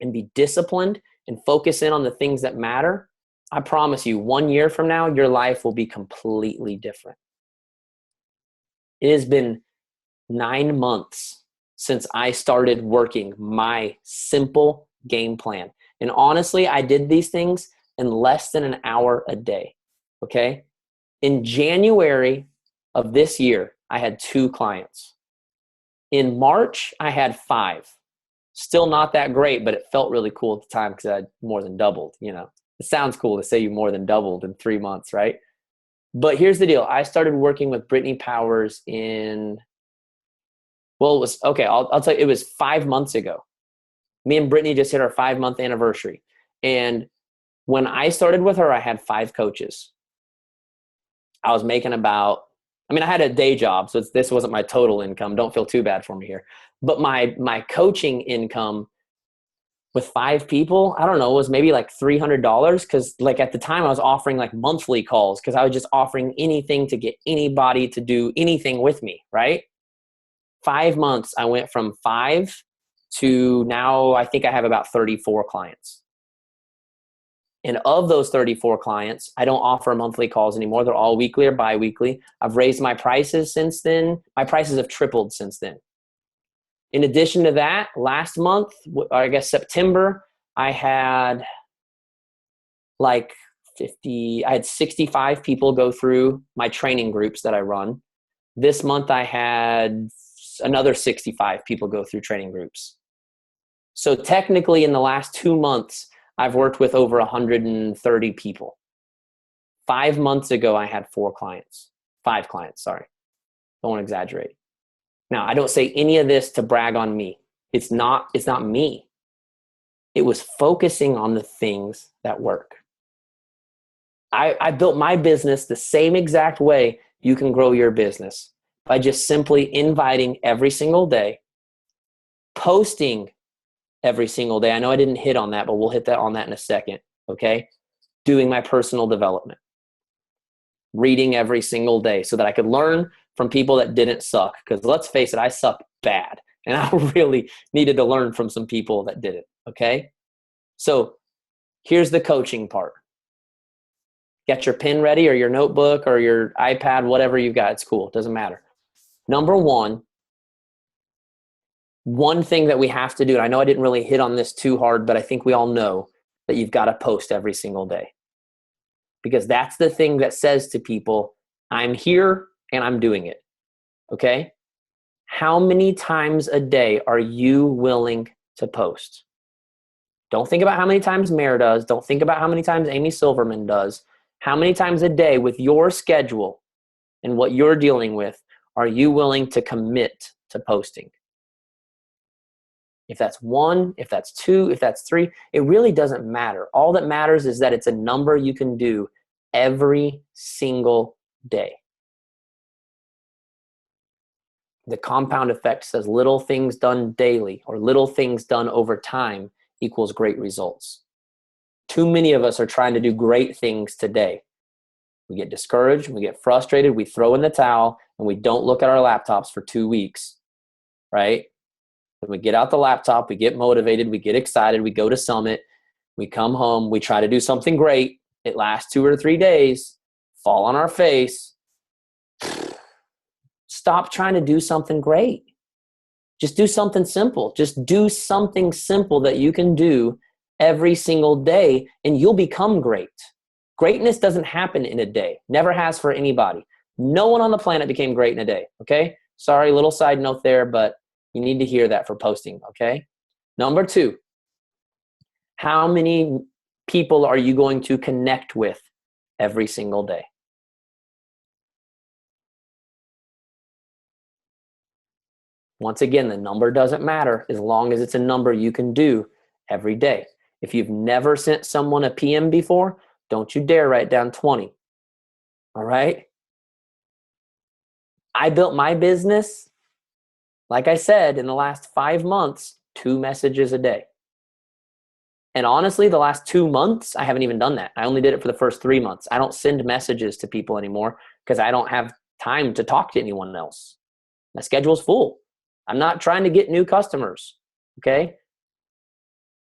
and be disciplined and focus in on the things that matter, I promise you, 1 year from now, your life will be completely different. It has been 9 months since I started working my simple game plan. And honestly, I did these things in less than an hour a day, okay? In January of this year, I had 2 clients. In March, I had 5. Still not that great, but it felt really cool at the time because I had more than doubled, It sounds cool to say you more than doubled in 3 months, right? But here's the deal. I started working with Brittany Powers I'll tell you, it was 5 months ago. Me and Brittany just hit our 5-month anniversary. And when I started with her, I had 5 coaches. I was making I had a day job, so this wasn't my total income. Don't feel too bad for me here. But my coaching income with 5 people, I don't know, was maybe like $300 because like at the time I was offering like monthly calls because I was just offering anything to get anybody to do anything with me, right? 5 months, I went from 5 to now I think I have about 34 clients. And of those 34 clients, I don't offer monthly calls anymore. They're all weekly or bi-weekly. I've raised my prices since then. My prices have tripled since then. In addition to that, last month, I guess September, I had like 65 people go through my training groups that I run. This month I had another 65 people go through training groups. So technically in the last 2 months, I've worked with over 130 people. 5 months ago, I had 5 clients, sorry. Don't want to exaggerate. Now, I don't say any of this to brag on me. It's not me. It was focusing on the things that work. I built my business the same exact way you can grow your business, by just simply inviting every single day, posting every single day. I know I didn't hit on that, but we'll hit on that in a second, okay? Doing my personal development. Reading every single day so that I could learn from people that didn't suck. Because let's face it, I suck bad. And I really needed to learn from some people that didn't, okay? So here's the coaching part. Get your pen ready or your notebook or your iPad, whatever you've got. It's cool. It doesn't matter. Number one thing that we have to do, and I know I didn't really hit on this too hard, but I think we all know that you've got to post every single day. Because that's the thing that says to people, I'm here and I'm doing it. Okay? How many times a day are you willing to post? Don't think about how many times Mare does. Don't think about how many times Amy Silverman does. How many times a day with your schedule and what you're dealing with are you willing to commit to posting? If that's 1, if that's 2, if that's 3, it really doesn't matter. All that matters is that it's a number you can do every single day. The compound effect says little things done daily or little things done over time equals great results. Too many of us are trying to do great things today. We get discouraged, we get frustrated, we throw in the towel, and we don't look at our laptops for 2 weeks, right? When we get out the laptop, we get motivated, we get excited, we go to Summit, we come home, we try to do something great, It lasts 2 or 3 days, fall on our face. Stop trying to do something great. Just do something simple. Just do something simple that you can do every single day, and you'll become great. Greatness doesn't happen in a day. Never has for anybody. No one on the planet became great in a day, okay? Sorry, little side note there, but you need to hear that for posting, okay? Number 2, how many people are you going to connect with every single day? Once again, the number doesn't matter as long as it's a number you can do every day. If you've never sent someone a PM before, don't you dare write down 20. All right? I built my business, like I said, in the last 5 months, 2 messages a day. And honestly, the last 2 months, I haven't even done that. I only did it for the first 3 months. I don't send messages to people anymore because I don't have time to talk to anyone else. My schedule's full. I'm not trying to get new customers, okay?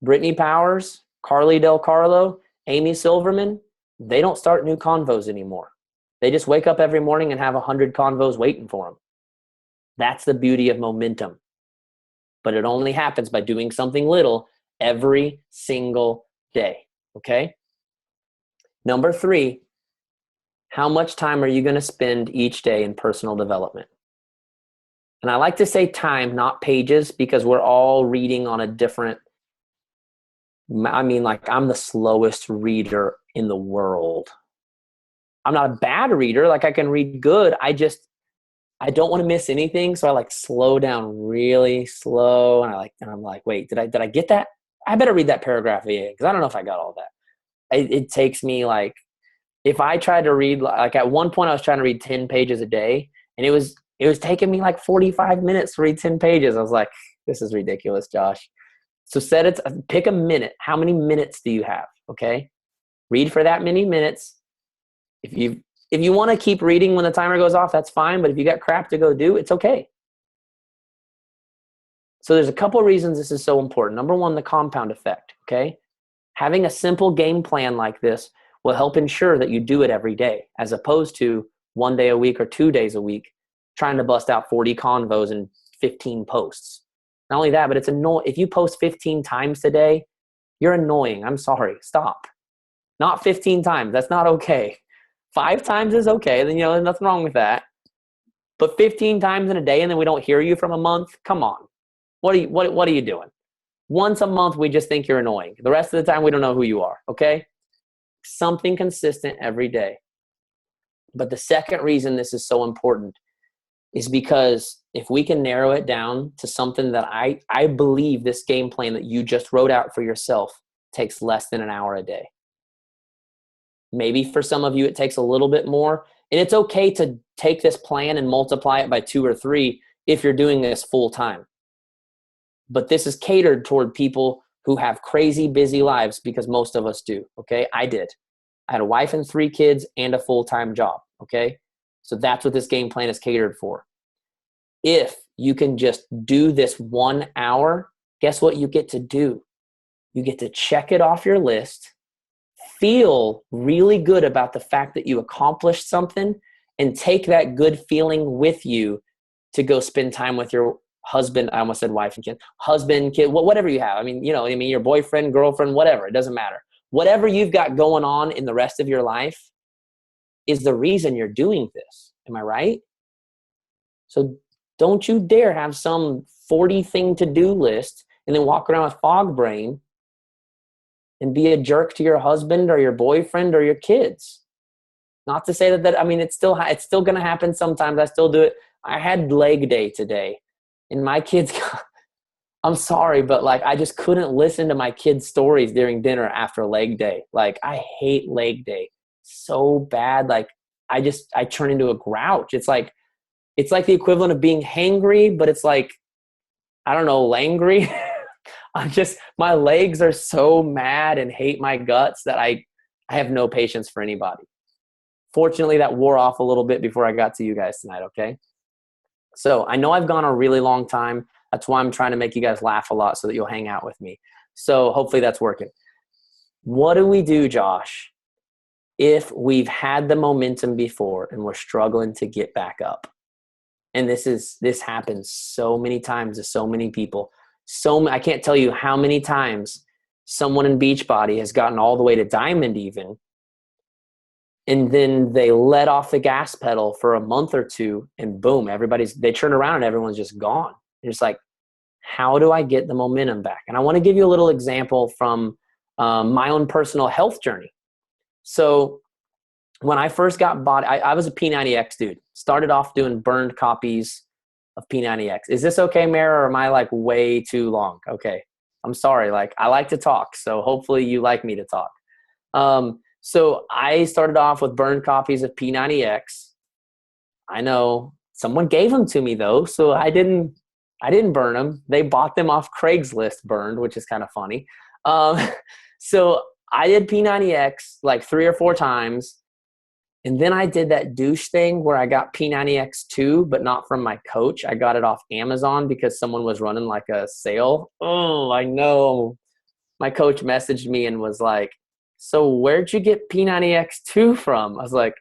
Brittany Powers, Carly Del Carlo, Amy Silverman, they don't start new convos anymore. They just wake up every morning and have 100 convos waiting for them. That's the beauty of momentum. But it only happens by doing something little every single day, okay? Number 3, how much time are you going to spend each day in personal development? And I like to say time, not pages, because we're all reading on a different, like I'm the slowest reader in the world. I'm not a bad reader. Like I can read good. I don't want to miss anything. So I like slow down really slow. And I'm like, wait, did I get that? I better read that paragraph again because I don't know if I got all that. It takes me like, if I tried to read, like at one point I was trying to read 10 pages a day, and it was taking me like 45 minutes to read 10 pages. I was like, this is ridiculous, Josh. So pick a minute. How many minutes do you have? Okay. Read for that many minutes. If you want to keep reading when the timer goes off, that's fine. But if you got crap to go do, it's okay. So there's a couple of reasons this is so important. Number 1, the compound effect. Okay. Having a simple game plan like this will help ensure that you do it every day, as opposed to 1 day a week or 2 days a week trying to bust out 40 convos and 15 posts. Not only that, but it's annoying. If you post 15 times today, you're annoying. I'm sorry. Stop. Not 15 times. That's not okay. 5 times is okay. Then, there's nothing wrong with that. But 15 times in a day and then we don't hear you from a month? Come on. What are you doing? Once a month, we just think you're annoying. The rest of the time, we don't know who you are, okay? Something consistent every day. But the second reason this is so important is because if we can narrow it down to something that I believe this game plan that you just wrote out for yourself takes less than an hour a day. Maybe for some of you, it takes a little bit more. And it's okay to take this plan and multiply it by 2 or 3 if you're doing this full time. But this is catered toward people who have crazy busy lives, because most of us do, okay? I did. I had a wife and 3 kids and a full-time job, okay? So that's what this game plan is catered for. If you can just do this 1 hour, guess what you get to do? You get to check it off your list, feel really good about the fact that you accomplished something, and take that good feeling with you to go spend time with your husband. I almost said wife and kid, husband, kid, whatever you have. Your boyfriend, girlfriend, whatever, it doesn't matter. Whatever you've got going on in the rest of your life is the reason you're doing this. Am I right? So don't you dare have some 40 thing to do list and then walk around with fog brain and be a jerk to your husband or your boyfriend or your kids. Not to say it's still going to happen sometimes. I still do it. I had leg day today, and my kids, I'm sorry, but I just couldn't listen to my kids' stories during dinner after leg day. I hate leg day so bad. I turn into a grouch. It's like the equivalent of being hangry, but it's I don't know, langry. My legs are so mad and hate my guts that I have no patience for anybody. Fortunately, that wore off a little bit before I got to you guys tonight, okay? So I know I've gone a really long time. That's why I'm trying to make you guys laugh a lot so that you'll hang out with me. So hopefully that's working. What do we do, Josh, if we've had the momentum before and we're struggling to get back up. And this happens so many times to so many people. I can't tell you how many times someone in Beachbody has gotten all the way to diamond even, and then they let off the gas pedal for a month or two, and boom, they turn around and everyone's just gone. It's like, how do I get the momentum back? And I want to give you a little example from my own personal health journey. So when I first got body, I was a P90X dude. Started off doing burned copies of P90X. Is this okay, Mara, or am I like way too long? Okay. I'm sorry. Like, I like to talk, so hopefully you like me to talk. So I started off with burned copies of P90X. I know someone gave them to me though, so I didn't burn them. They bought them off Craigslist burned, which is kind of funny. So I did P90X like 3 or 4 times. And then I did that douche thing where I got P90X2, but not from my coach. I got it off Amazon because someone was running like a sale. Oh, I know. My coach messaged me and was like, so where'd you get P90X2 from? I was like,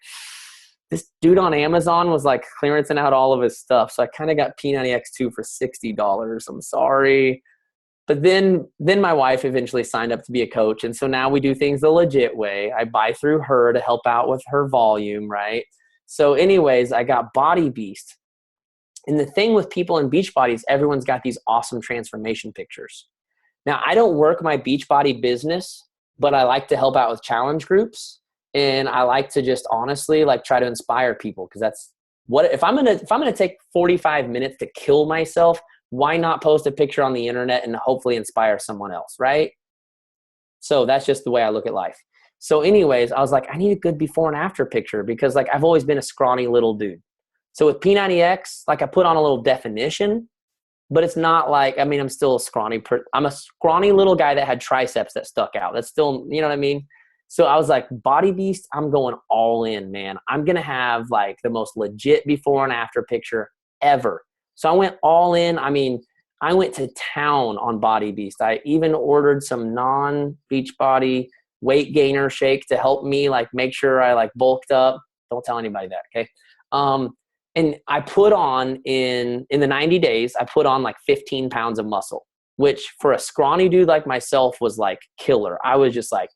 this dude on Amazon was like clearancing out all of his stuff. So I kind of got P90X2 for $60. I'm sorry. But then my wife eventually signed up to be a coach. And so now we do things the legit way. I buy through her to help out with her volume, right? So anyways, I got Body Beast. And the thing with people in Beachbody is everyone's got these awesome transformation pictures. Now, I don't work my Beachbody business, but I like to help out with challenge groups. And I like to just honestly like try to inspire people, because that's what, if I'm gonna take 45 minutes to kill myself, why not post a picture on the internet and hopefully inspire someone else, right? So that's just the way I look at life. So anyways, I was like, I need a good before and after picture, because like I've always been a scrawny little dude. So with P90X, like I put on a little definition, but it's not like, I mean, I'm still a scrawny, I'm a scrawny little guy that had triceps that stuck out. That's still, you know what I mean? So I was like, Body Beast, I'm going all in, man. I'm going to have like the most legit before and after picture ever. So I went all in. I mean, I went to town on Body Beast. I even ordered some non-Beachbody weight gainer shake to help me like make sure I like bulked up. Don't tell anybody that, okay? And I put on in the 90 days, I put on like 15 pounds of muscle, which for a scrawny dude like myself was like killer. I was just like,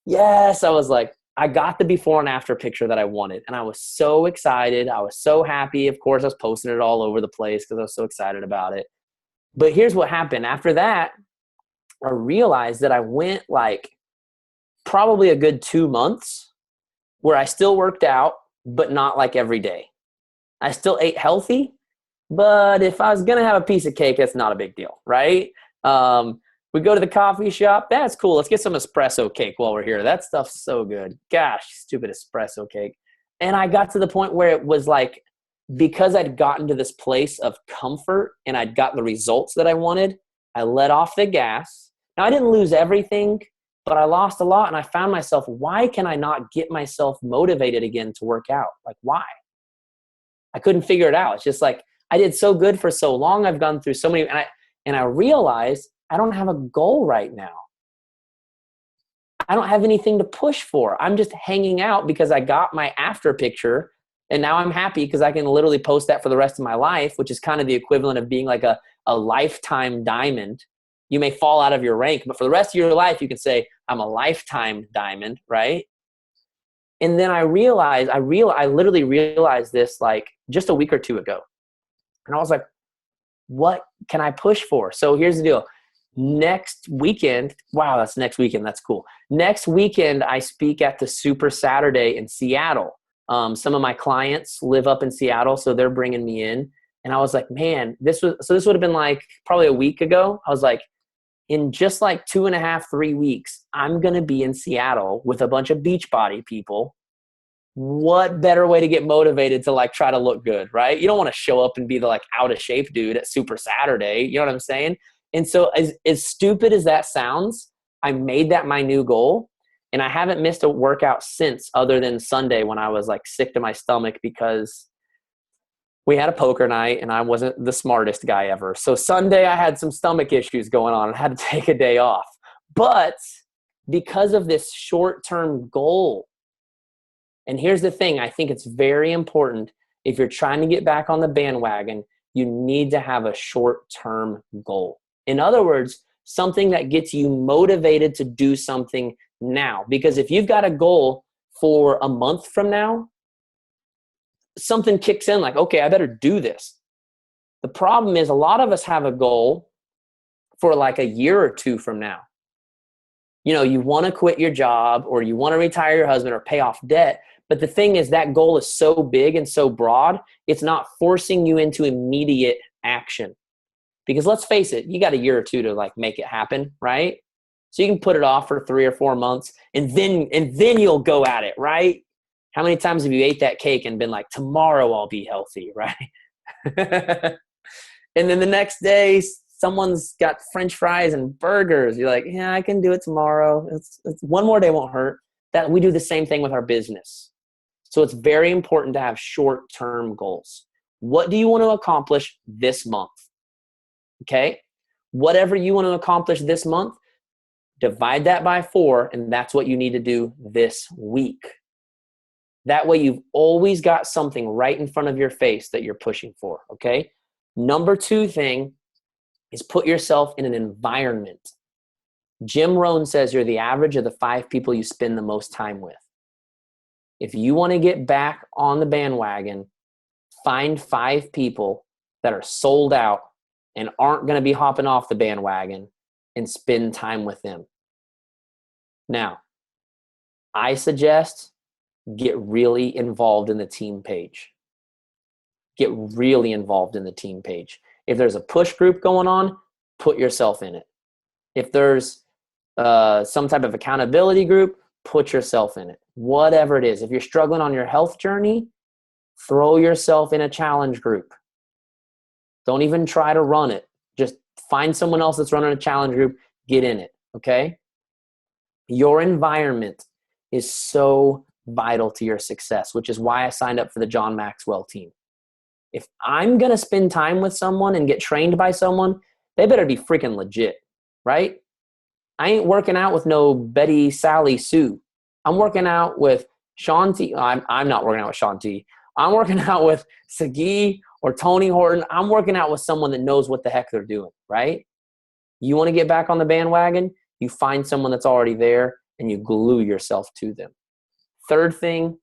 yes, I was like, I got the before and after picture that I wanted. And I was so excited. I was so happy. Of course, I was posting it all over the place because I was so excited about it. But here's what happened. After that, I realized that I went like probably a good 2 months where I still worked out, but not like every day. I still ate healthy, but if I was going to have a piece of cake, that's not a big deal, right? We go to the coffee shop. That's cool. Let's get some espresso cake while we're here. That stuff's so good. Gosh, stupid espresso cake. And I got to the point where it was like, because I'd gotten to this place of comfort and I'd got the results that I wanted, I let off the gas. Now, I didn't lose everything, but I lost a lot. And I found myself, why can I not get myself motivated again to work out? Like, why? I couldn't figure it out. It's just like, I did so good for so long. I've gone through so many, and I realized I don't have a goal right now. I don't have anything to push for. I'm just hanging out because I got my after picture, and now I'm happy because I can literally post that for the rest of my life, which is kind of the equivalent of being like a lifetime diamond. You may fall out of your rank, but for the rest of your life, you can say, I'm a lifetime diamond, right? And then I literally realized this like just a week or two ago. And I was like, what can I push for? So here's the deal. Next weekend, wow, that's next weekend. That's cool. Next weekend, I speak at the Super Saturday in Seattle. Some of my clients live up in Seattle, so they're bringing me in. And I was like, man, this would have been like probably a week ago. I was like, in just like 2.5, 3 weeks, I'm going to be in Seattle with a bunch of Beachbody people. What better way to get motivated to like try to look good, right? You don't want to show up and be the like out of shape dude at Super Saturday. You know what I'm saying? And so as stupid as that sounds, I made that my new goal. And I haven't missed a workout since, other than Sunday when I was like sick to my stomach because we had a poker night and I wasn't the smartest guy ever. So Sunday I had some stomach issues going on and had to take a day off. But because of this short-term goal And here's the thing. I think it's very important. If you're trying to get back on the bandwagon, you need to have a short-term goal. In other words, something that gets you motivated to do something now. Because if you've got a goal for a month from now, something kicks in like, okay, I better do this. The problem is a lot of us have a goal for like a year or two from now. You know, you want to quit your job or you want to retire your husband or pay off debt. But the thing is that goal is so big and so broad, it's not forcing you into immediate action. Because let's face it, you got a year or two to like make it happen, right? So you can put it off for 3 or 4 months and then you'll go at it, right? How many times have you ate that cake and been like, tomorrow I'll be healthy, right? And then the next day, someone's got French fries and burgers. You're like, yeah, I can do it tomorrow. It's one more day won't hurt. That we do the same thing with our business. So it's very important to have short-term goals. What do you want to accomplish this month? Okay? Whatever you want to accomplish this month, divide that by 4, and that's what you need to do this week. That way you've always got something right in front of your face that you're pushing for, okay? Number 2 thing is put yourself in an environment. Jim Rohn says you're the average of the 5 people you spend the most time with. If you want to get back on the bandwagon, find 5 people that are sold out and aren't going to be hopping off the bandwagon and spend time with them. Now, I suggest get really involved in the team page. Get really involved in the team page. If there's a push group going on, put yourself in it. If there's some type of accountability group, put yourself in it. Whatever it is. If you're struggling on your health journey, throw yourself in a challenge group. Don't even try to run it. Just find someone else that's running a challenge group, get in it, okay? Your environment is so vital to your success, which is why I signed up for the John Maxwell team. If I'm going to spend time with someone and get trained by someone, they better be freaking legit, right? I ain't working out with no Betty, Sally, Sue. I'm working out with Sean T. I'm not working out with Sean T. I'm working out with Sagi or Tony Horton. I'm working out with someone that knows what the heck they're doing, right? You want to get back on the bandwagon? You find someone that's already there and you glue yourself to them. Third thing,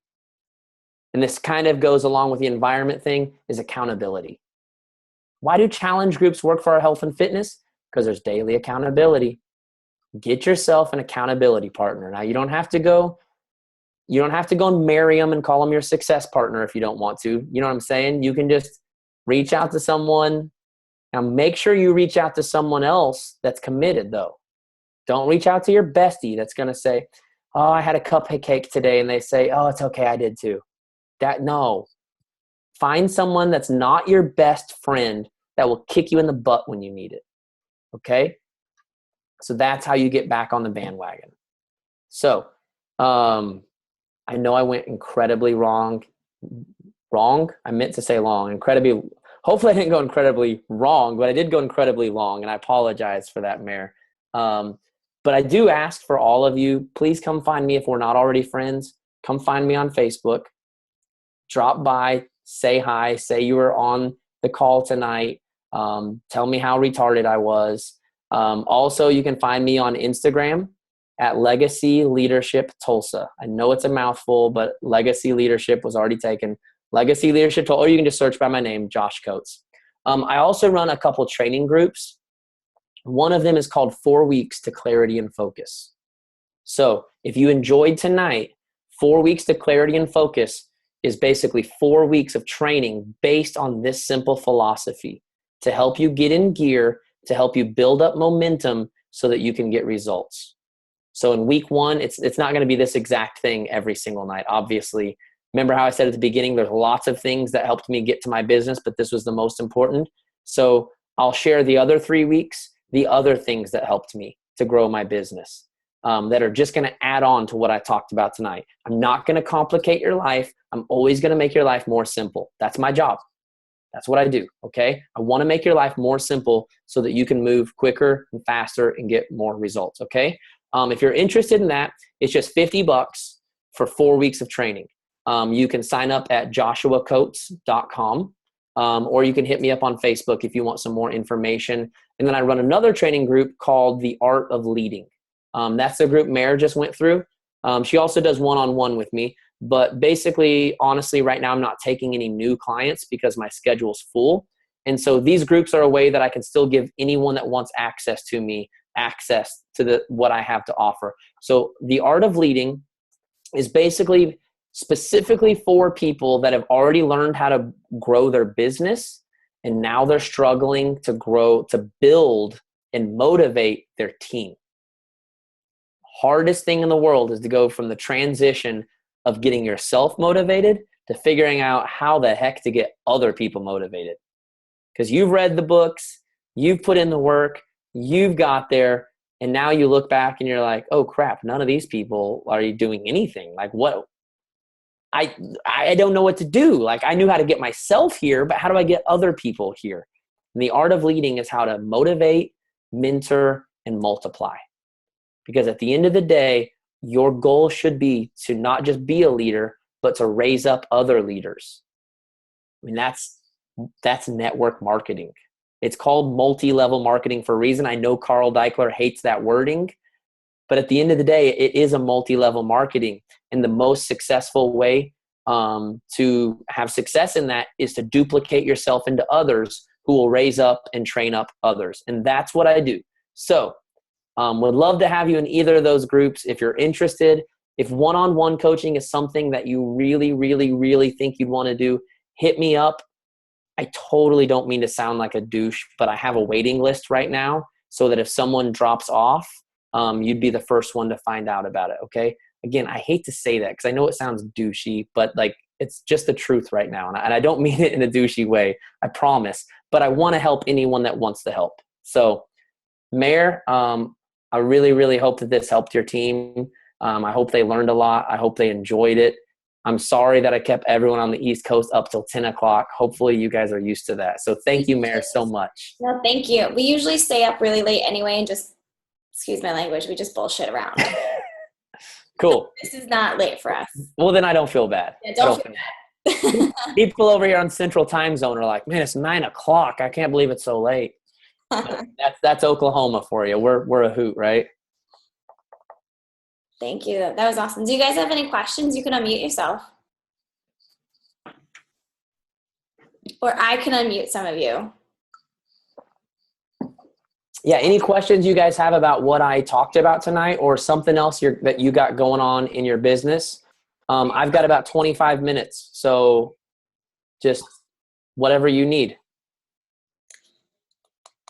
and this kind of goes along with the environment thing, is accountability. Why do challenge groups work for our health and fitness? Because there's daily accountability. Get yourself an accountability partner. Now, you don't have to go and marry them and call them your success partner if you don't want to. You know what I'm saying? You can just reach out to someone. Now, make sure you reach out to someone else that's committed, though. Don't reach out to your bestie that's going to say, oh, I had a cupcake today, and they say, oh, it's okay, I did too. No. Find someone that's not your best friend that will kick you in the butt when you need it. Okay? So that's how you get back on the bandwagon. So, I know I went incredibly wrong. I meant to say long. Hopefully I didn't go incredibly wrong, but I did go incredibly long, and I apologize for that, Mayor. But I do ask for all of you, please come find me if we're not already friends. Come find me on Facebook. Drop by, say hi, say you were on the call tonight. Tell me how retarded I was. Also, you can find me on Instagram at Legacy Leadership Tulsa. I know it's a mouthful, but Legacy Leadership was already taken. Legacy Leadership Tulsa, or you can just search by my name, Josh Coates. I also run a couple training groups. One of them is called 4 Weeks to Clarity and Focus. So if you enjoyed tonight, 4 weeks to Clarity and Focus is basically 4 weeks of training based on this simple philosophy to help you get in gear, to help you build up momentum so that you can get results. So in week 1, it's not going to be this exact thing every single night. Obviously, remember how I said at the beginning, there's lots of things that helped me get to my business, but this was the most important. So I'll share the other 3 weeks, the other things that helped me to grow my business, that are just going to add on to what I talked about tonight. I'm not going to complicate your life. I'm always going to make your life more simple. That's my job. That's what I do, okay? I want to make your life more simple so that you can move quicker and faster and get more results, okay? If you're interested in that, it's just $50 for 4 weeks of training. You can sign up at joshuacoates.com, or you can hit me up on Facebook if you want some more information. And then I run another training group called The Art of Leading. That's the group Mare just went through. She also does one-on-one with me. But basically, honestly, right now I'm not taking any new clients because my schedule's full. And so these groups are a way that I can still give anyone that wants access to me access to what I have to offer. So The Art of Leading is basically specifically for people that have already learned how to grow their business, and now they're struggling to grow, to build and motivate their team. Hardest thing in the world is to go from the transition of getting yourself motivated to figuring out how the heck to get other people motivated. Because you've read the books, you've put in the work, you've got there, and now you look back and you're like, oh crap, none of these people are doing anything. Like what? I don't know what to do. Like I knew how to get myself here, but how do I get other people here? And the art of leading is how to motivate, mentor, and multiply. Because at the end of the day, your goal should be to not just be a leader, but to raise up other leaders. I mean, that's network marketing. It's called multi-level marketing for a reason. I know Carl Deichler hates that wording, but at the end of the day, it is a multi-level marketing. And the most successful way to have success in that is to duplicate yourself into others who will raise up and train up others. And that's what I do. So would love to have you in either of those groups if you're interested. If one-on-one coaching is something that you really, really, really think you'd want to do, hit me up. I totally don't mean to sound like a douche, but I have a waiting list right now so that if someone drops off, you'd be the first one to find out about it, okay? Again, I hate to say that because I know it sounds douchey, but like it's just the truth right now. And I don't mean it in a douchey way, I promise. But I want to help anyone that wants to help. So, Mare, I really, really hope that this helped your team. I hope they learned a lot. I hope they enjoyed it. I'm sorry that I kept everyone on the East Coast up till 10 o'clock. Hopefully you guys are used to that. So thank you, Mare, so much. No, thank you. We usually stay up really late anyway and just, excuse my language, we just bullshit around. Cool. This is not late for us. Well, then I don't feel bad. Yeah, don't feel bad. People over here on Central Time Zone are like, man, it's 9 o'clock. I can't believe it's so late. That's Oklahoma for you. We're a hoot, right? Thank you. That was awesome. Do you guys have any questions? You can unmute yourself. Or I can unmute some of you. Yeah, any questions you guys have about what I talked about tonight or something else that you got going on in your business? I've got about 25 minutes, so just whatever you need.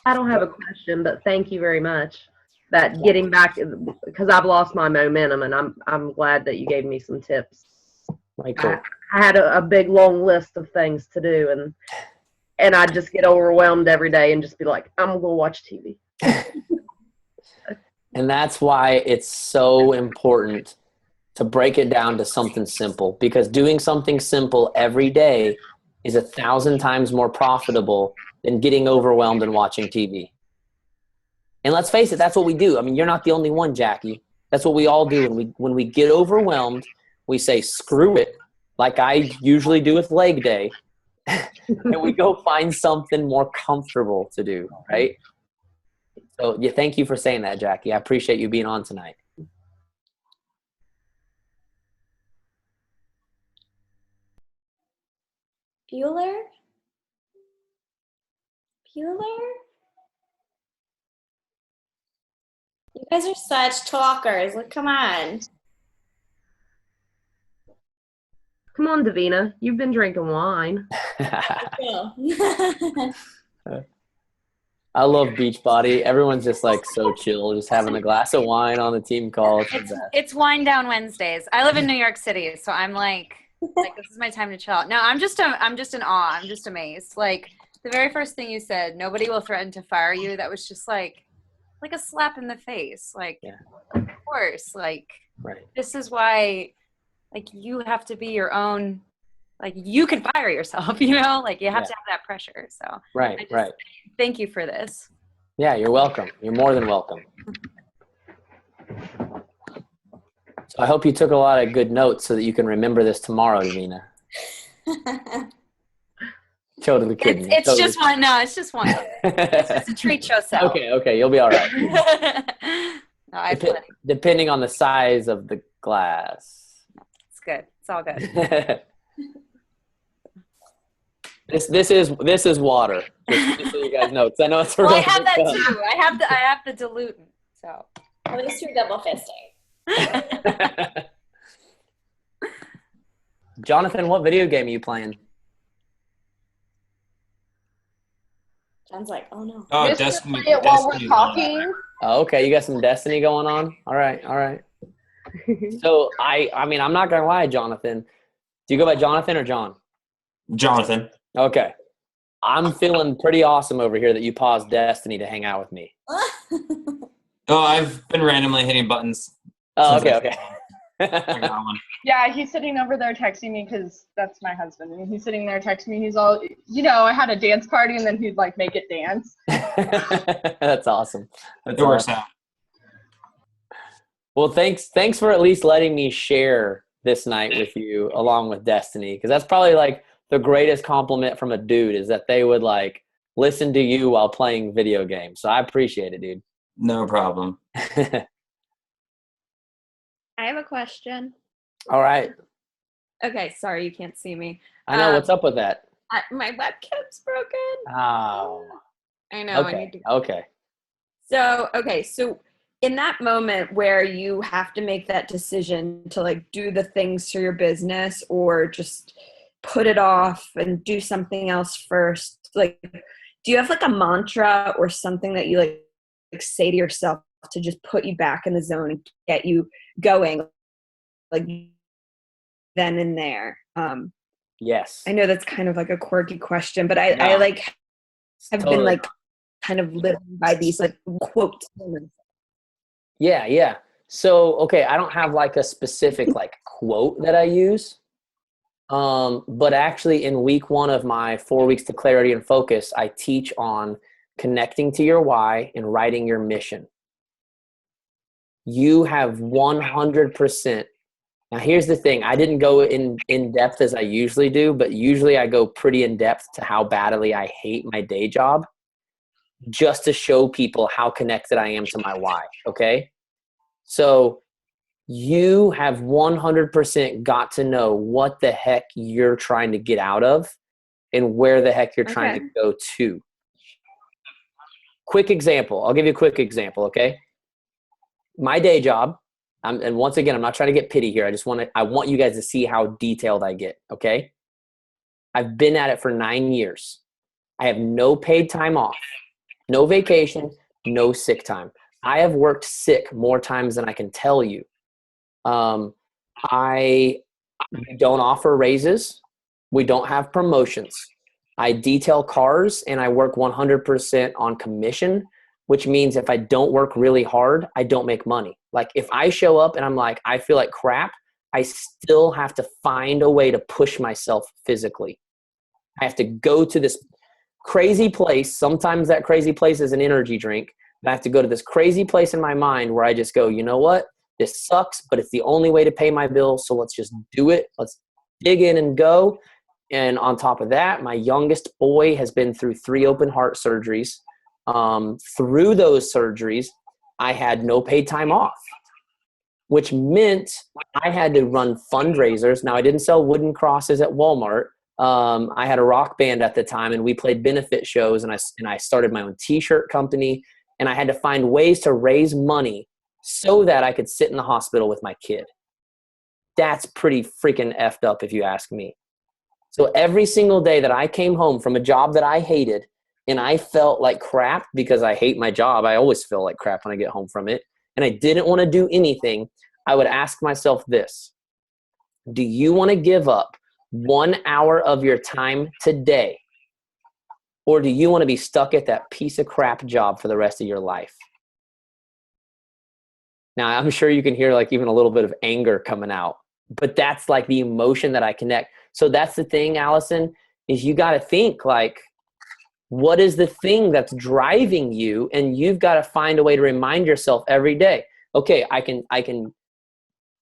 I don't have a question, but thank you very much. That getting back, because I've lost my momentum, and I'm glad that you gave me some tips. Right, cool. I had a big long list of things to do, and I just get overwhelmed every day and just be like, I'm gonna go watch TV. And that's why it's so important to break it down to something simple, because doing something simple every day is 1,000 times more profitable than getting overwhelmed and watching TV. And let's face it, that's what we do. I mean, you're not the only one, Jackie. That's what we all do. When we get overwhelmed, we say, screw it, like I usually do with leg day, and we go find something more comfortable to do, right? So yeah, thank you for saying that, Jackie. I appreciate you being on tonight. Bueller? You guys are such talkers. Like, come on. Come on, Davina. You've been drinking wine. I love Beachbody. Everyone's just like so chill, just having a glass of wine on the team call. It's Wine Down Wednesdays. I live in New York City, so I'm like this is my time to chill out. No, I'm just in awe. I'm just amazed. Like the very first thing you said, nobody will threaten to fire you. That was just like a slap in the face. Like, yeah. Of course, like right. This is why, like, you have to be your own. Like, you can fire yourself, you know? Like, you have to have that pressure. So right. Thank you for this. Yeah, you're welcome. You're more than welcome. I hope you took a lot of good notes so that you can remember this tomorrow, Davina. Totally kidding. It's Totally just one. No, it's just one. It's just to treat yourself. Okay, you'll be all right. No, I have plenty. Depending on the size of the glass. It's good. It's all good. This is water. Just so you guys know, because I know it's a Well, I really have that big cup. too. I have the dilutant. So At least you're double fisting. Jonathan, what video game are you playing? John's like, oh no. Oh, Just Destiny. play it while we're Destiny. talking. Oh, okay, you got some Destiny going on. All right. So I mean, I'm not gonna lie, Jonathan. Do you go by Jonathan or John? Jonathan. Okay. I'm feeling pretty awesome over here that you paused Destiny to hang out with me. Oh, I've been randomly hitting buttons. Oh, since okay. I got one. Yeah, he's sitting over there texting me because that's my husband. And he's sitting there texting me. He's all, I had a dance party and then he'd like make it dance. That's awesome. It works out. Well, thanks for at least letting me share this night with you along with Destiny, because that's probably like the greatest compliment from a dude is that they would like listen to you while playing video games. So I appreciate it, dude. No problem. I have a question. All right. Okay, sorry you can't see me. I know. What's up with that? My webcam's broken. Oh. I know. I Okay. need to. Okay. So in that moment where you have to make that decision to like do the things for your business or just put it off and do something else first, like, do you have like a mantra or something that you like say to yourself to just put you back in the zone and get you going, like then and there? Yes. I know that's kind of like a quirky question, but I No. like have Totally. been like kind of living by these like quotes. Yeah. So, okay, I don't have like a specific like quote that I use. But actually in week 1 of my 4 weeks to clarity and focus, I teach on connecting to your why and writing your mission. You have 100%. Now here's the thing. I didn't go in depth as I usually do, but usually I go pretty in depth to how badly I hate my day job just to show people how connected I am to my why. Okay. So you have 100% got to know what the heck you're trying to get out of and where the heck you're trying to go to. Quick example. I'll give you a quick example. Okay. My day job, and once again, I'm not trying to get pity here. I want you guys to see how detailed I get. Okay. I've been at it for 9 years. I have no paid time off, no vacation, no sick time. I have worked sick more times than I can tell you. I don't offer raises. We don't have promotions. I detail cars and I work 100% on commission, which means if I don't work really hard, I don't make money. Like if I show up and I'm like, I feel like crap, I still have to find a way to push myself physically. I have to go to this crazy place. Sometimes that crazy place is an energy drink. I have to go to this crazy place in my mind where I just go, you know what? This sucks, but it's the only way to pay my bills. So let's just do it. Let's dig in and go. And on top of that, my youngest boy has been through 3 open heart surgeries. Through those surgeries, I had no paid time off, which meant I had to run fundraisers. Now, I didn't sell wooden crosses at Walmart. I had a rock band at the time, and we played benefit shows, and I started my own T-shirt company, and I had to find ways to raise money so that I could sit in the hospital with my kid. That's pretty freaking effed up if you ask me. So every single day that I came home from a job that I hated and I felt like crap because I hate my job, I always feel like crap when I get home from it, and I didn't want to do anything, I would ask myself this: do you want to give up 1 hour of your time today? Or do you want to be stuck at that piece of crap job for the rest of your life? Now, I'm sure you can hear like even a little bit of anger coming out, but that's like the emotion that I connect. So that's the thing, Allison, is you got to think like, what is the thing that's driving you? And you've got to find a way to remind yourself every day, okay, I can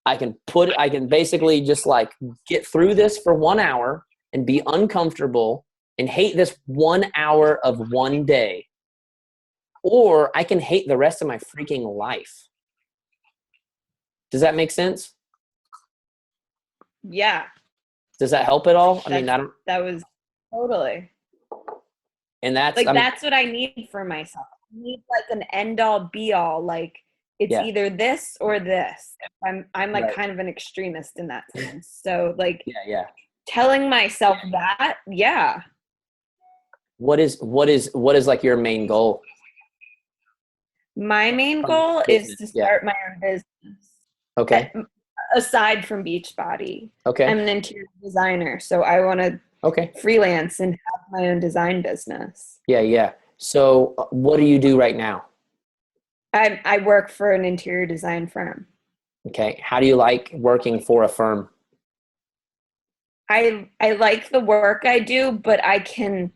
I can basically just like get through this for 1 hour and be uncomfortable and hate this 1 hour of one day. Or I can hate the rest of my freaking life. Does that make sense? Yeah. Does that help at all? I mean, that was totally. And that's like, that's what I need for myself. I need like an end all be all. Like, it's either this or this. I'm like right. kind of an extremist in that sense. So like, yeah. telling myself that, yeah. What is like your main goal? My main goal is to start my own business. Okay. Aside from Beachbody. Okay. I'm an interior designer, so I want to freelance and have my own design business. Yeah. So what do you do right now? I work for an interior design firm. Okay. How do you like working for a firm? I like the work I do, but I can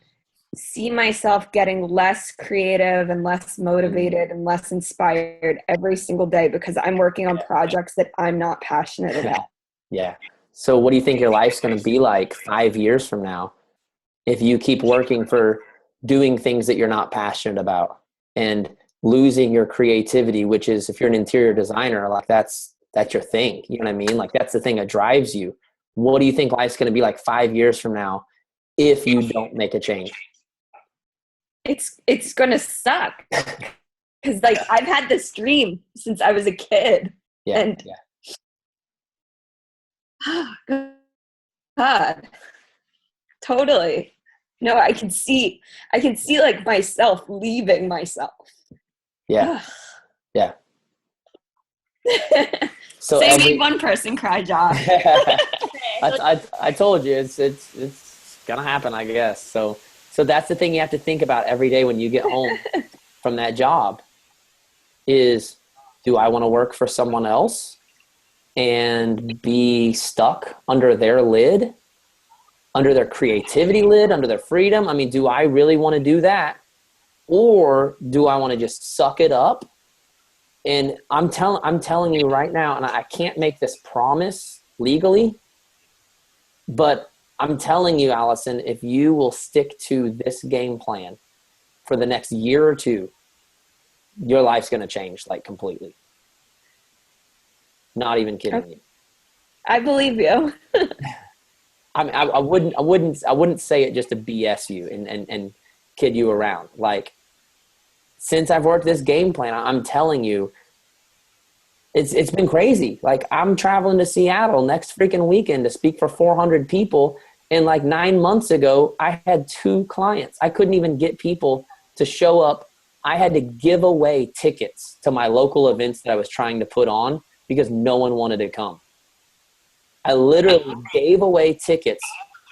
see myself getting less creative and less motivated and less inspired every single day because I'm working on projects that I'm not passionate about. Yeah. So what do you think your life's going to be like 5 years from now if you keep working for doing things that you're not passionate about and losing your creativity, which is, if you're an interior designer, like that's your thing. You know what I mean? Like that's the thing that drives you. What do you think life's going to be like 5 years from now if you don't make a change? It's going to suck. Because like I've had this dream since I was a kid. Yeah. God. Totally. No, I can see like myself leaving myself. Yeah. Yeah. So Say one person cry, Josh. I told you it's gonna happen, I guess. So that's the thing you have to think about every day when you get home from that job is, do I want to work for someone else and be stuck under their lid, under their creativity lid, under their freedom? I mean, do I really want to do that? Or do I want to just suck it up? And I'm telling you right now, and I can't make this promise legally, but I'm telling you, Allison, if you will stick to this game plan for the next year or two, your life's going to change like completely. Not even kidding you. I believe you. I mean, I wouldn't say it just to BS you and kid you around. Like, since I've worked this game plan, I'm telling you, it's been crazy. Like, I'm traveling to Seattle next freaking weekend to speak for 400 people. And like 9 months ago, I had 2 clients. I couldn't even get people to show up. I had to give away tickets to my local events that I was trying to put on because no one wanted to come. I literally gave away tickets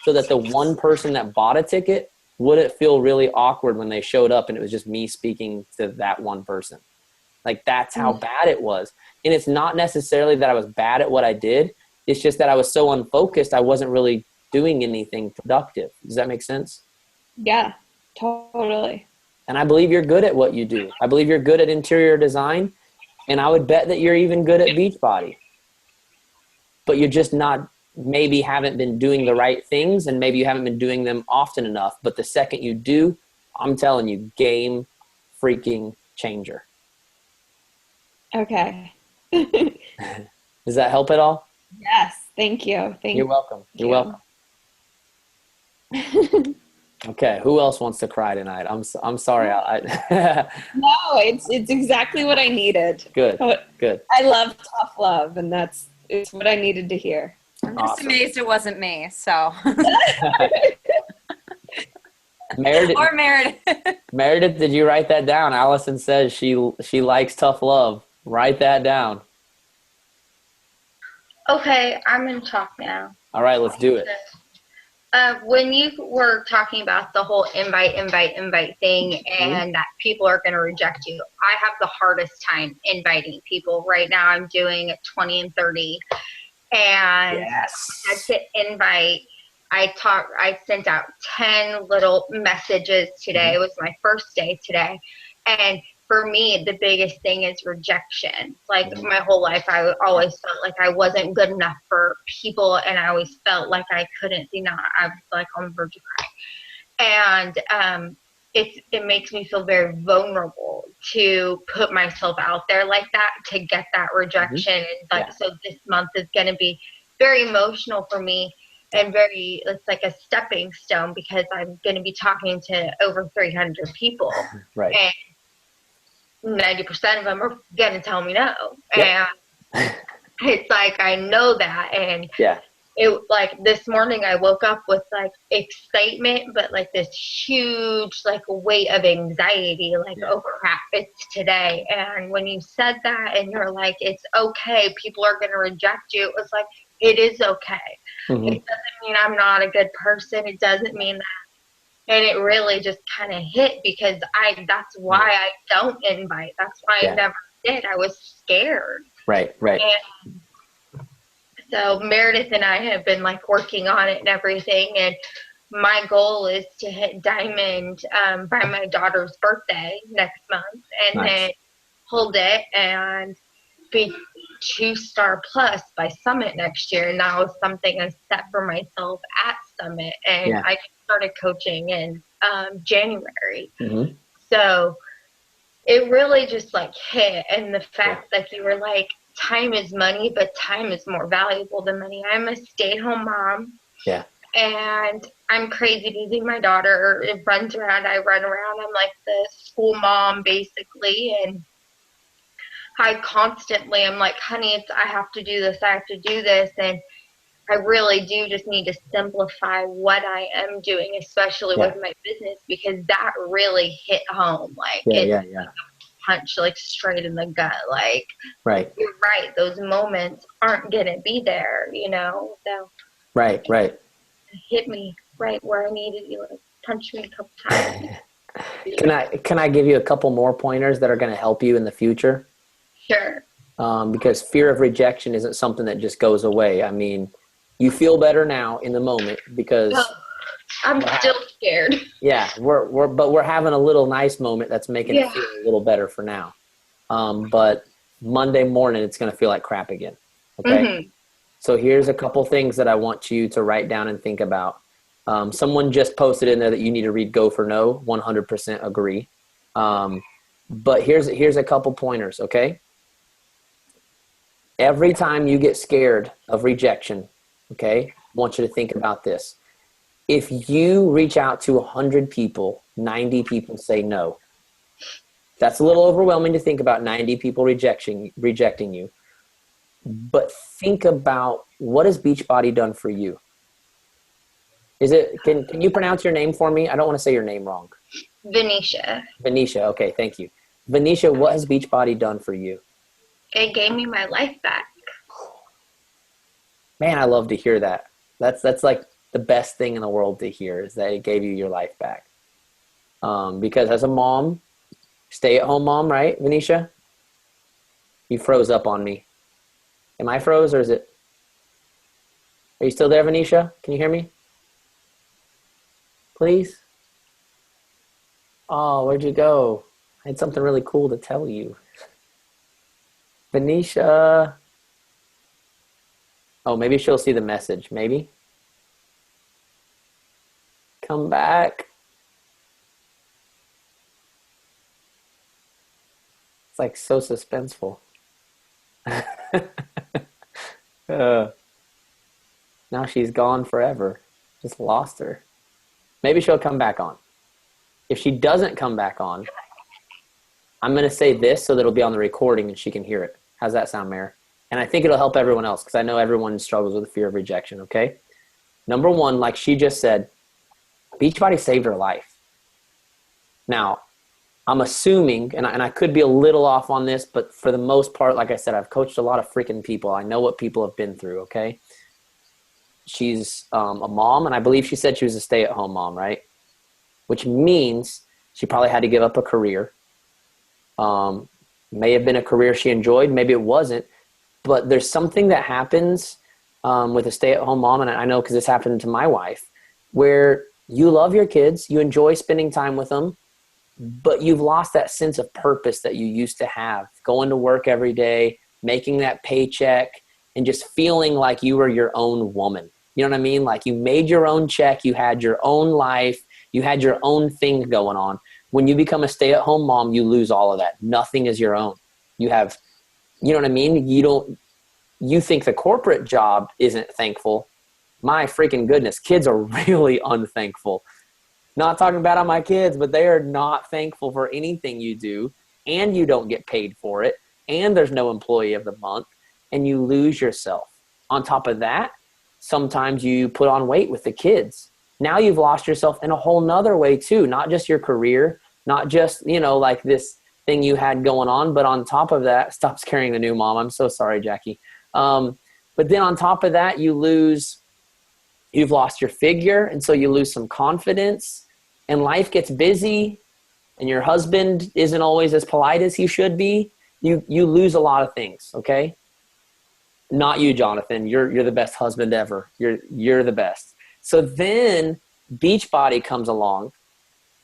so that the one person that bought a ticket wouldn't feel really awkward when they showed up and it was just me speaking to that one person. Like, that's how bad it was. And it's not necessarily that I was bad at what I did. It's just that I was so unfocused, I wasn't really doing anything productive. Does that make sense? Yeah, totally. And I believe you're good at what you do. I believe you're good at interior design. And I would bet that you're even good at Beachbody. But you're just not, maybe haven't been doing the right things, and maybe you haven't been doing them often enough. But the second you do, I'm telling you, game freaking changer. Okay. Does that help at all? Yes. Thank you. You're welcome. You're welcome. Okay. Who else wants to cry tonight? I'm sorry. No, it's exactly what I needed. Good. Good. I love tough love, and it's what I needed to hear. I'm just amazed it wasn't me. So. Meredith, did you write that down? Allison says she likes tough love. Write that down. Okay, I'm in talk now. All right, let's do it. When you were talking about the whole invite thing and that people are going to reject you, I have the hardest time inviting people. Right now I'm doing 20 and 30. And yes. To invite, I sent out 10 little messages today. It was my first day today. And for me, the biggest thing is rejection. Like my whole life, I always felt like I wasn't good enough for people, and I always felt like I couldn't, I was like on the verge of crying. And it makes me feel very vulnerable to put myself out there like that, to get that rejection. And so this month is going to be very emotional for me, and it's like a stepping stone, because I'm going to be talking to over 300 people. Right. And 90% of them are going to tell me no. Yep. And it's like, I know that. And it, like, this morning I woke up with like excitement, but like this huge like weight of anxiety, like, oh crap, it's today. And when you said that and you're like, it's okay, people are going to reject you, it was like, it is okay. It doesn't mean I'm not a good person. It doesn't mean that. And it really just kind of hit, because that's why I don't invite. That's why I never did. I was scared. Right. And so Meredith and I have been like working on it and everything. And my goal is to hit diamond by my daughter's birthday next month, and then hold it and be 2-star plus by Summit next year. And that was something I set for myself at Summit. And I started coaching in January. So it really just like hit. And the fact that you were like, time is money, but time is more valuable than money. I'm a stay-at-home mom. And I'm crazy busy. My daughter runs around. I run around. I'm like the school mom, basically. And I constantly am like, honey, I have to do this. I have to do this. And I really do just need to simplify what I am doing, especially with my business, because that really hit home. Like, it's like a punch, like, straight in the gut. Like, you're right. Those moments aren't going to be there, So it hit me right where I needed you. Like, punch me a couple times. Can I give you a couple more pointers that are going to help you in the future? Sure. Because fear of rejection isn't something that just goes away. I mean, you feel better now in the moment because I'm still scared. Yeah, we're having a little nice moment that's making it feel a little better for now. But Monday morning, it's going to feel like crap again. Okay. So here's a couple things that I want you to write down and think about. Someone just posted in there that you need to read Go for No. 100% agree. But here's a couple pointers. Okay. Every time you get scared of rejection, okay, I want you to think about this. If you reach out to 100 people, 90 people say no. That's a little overwhelming to think about, 90 people rejecting you. But think about, what has Beachbody done for you? Can you pronounce your name for me? I don't want to say your name wrong. Venetia. Venetia. Okay, thank you. Venetia, what has Beachbody done for you? It gave me my life back. Man, I love to hear that. That's like the best thing in the world to hear, is that it gave you your life back. Because as a mom, stay-at-home mom, right, Venetia? You froze up on me. Am I froze, or is it? Are you still there, Venetia? Can you hear me? Please? Oh, where'd you go? I had something really cool to tell you. Venetia. Oh, maybe she'll see the message. Maybe. Come back. It's like so suspenseful. Now she's gone forever. Just lost her. Maybe she'll come back on. If she doesn't come back on, I'm going to say this so that it'll be on the recording and she can hear it. How's that sound, Mare? And I think it'll help everyone else, because I know everyone struggles with the fear of rejection, okay? Number one, like she just said, Beachbody saved her life. Now, I'm assuming, and I could be a little off on this, but for the most part, like I said, I've coached a lot of freaking people. I know what people have been through, okay? She's a mom, and I believe she said she was a stay-at-home mom, right? Which means she probably had to give up a career. May have been a career she enjoyed, maybe it wasn't. But there's something that happens with a stay-at-home mom, and I know because this happened to my wife, where you love your kids, you enjoy spending time with them, but you've lost that sense of purpose that you used to have, going to work every day, making that paycheck, and just feeling like you were your own woman. You know what I mean? Like you made your own check, you had your own life, you had your own thing going on. When you become a stay-at-home mom, you lose all of that. Nothing is your own. You have, you know what I mean? You think the corporate job isn't thankful. My freaking goodness, kids are really unthankful. Not talking bad on my kids, but they are not thankful for anything you do, and you don't get paid for it, and there's no employee of the month, and you lose yourself. On top of that, sometimes you put on weight with the kids. Now you've lost yourself in a whole nother way too, not just your career, not just, like this thing you had going on, but on top of that, stops carrying the new mom. I'm so sorry, Jackie. But then on top of that, you've lost your figure. And so you lose some confidence, and life gets busy, and your husband isn't always as polite as he should be. You lose a lot of things. Okay. Not you, Jonathan. You're the best husband ever. You're the best. So then Beachbody comes along,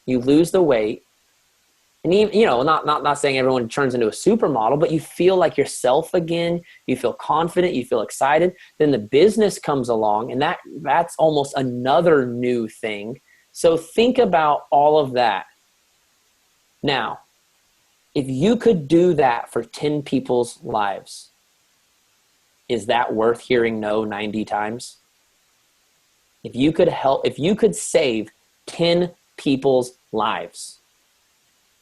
you lose the weight, and even, not saying everyone turns into a supermodel, but you feel like yourself again. You feel confident. You feel excited. Then the business comes along, and that's almost another new thing. So think about all of that. Now, if you could do that for 10 people's lives, is that worth hearing no 90 times? If you could save 10 people's lives,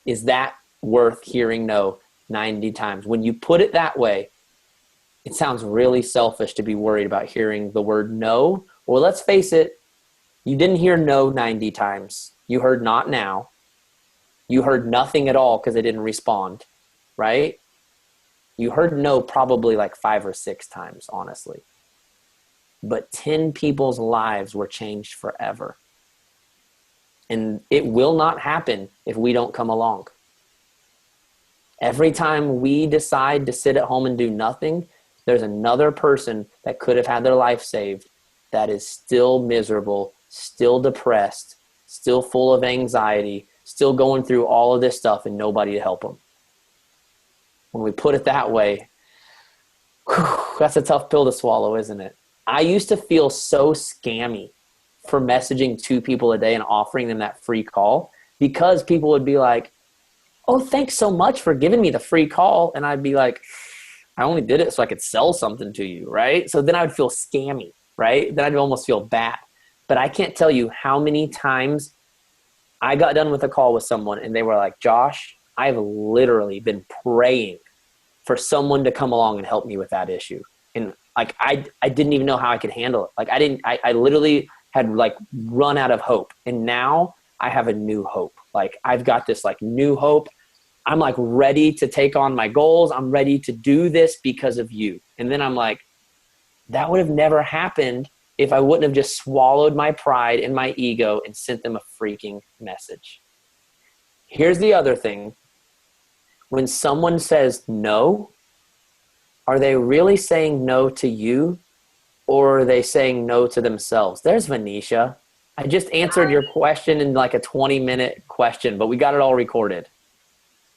is that worth hearing no 90 times? When you put it that way, it sounds really selfish to be worried about hearing the word no. Or let's face it, you didn't hear no 90 times. You heard not now. You heard nothing at all because they didn't respond, right? You heard no probably like 5 or 6 times, honestly. But 10 people's lives were changed forever. And it will not happen if we don't come along. Every time we decide to sit at home and do nothing, there's another person that could have had their life saved that is still miserable, still depressed, still full of anxiety, still going through all of this stuff, and nobody to help them. When we put it that way, that's a tough pill to swallow, isn't it? I used to feel so scammy for messaging 2 people a day and offering them that free call, because people would be like, oh, thanks so much for giving me the free call. And I'd be like, I only did it so I could sell something to you, right? So then I would feel scammy, right? Then I'd almost feel bad. But I can't tell you how many times I got done with a call with someone and they were like, Josh, I've literally been praying for someone to come along and help me with that issue. And like, I didn't even know how I could handle it. Like I literally had like run out of hope. And now I have a new hope. Like I've got this like new hope. I'm like ready to take on my goals. I'm ready to do this because of you. And then I'm like, that would have never happened if I wouldn't have just swallowed my pride and my ego and sent them a freaking message. Here's the other thing. When someone says no, are they really saying no to you, or are they saying no to themselves? There's Venetia. I just answered your question in like a 20-minute question, but we got it all recorded.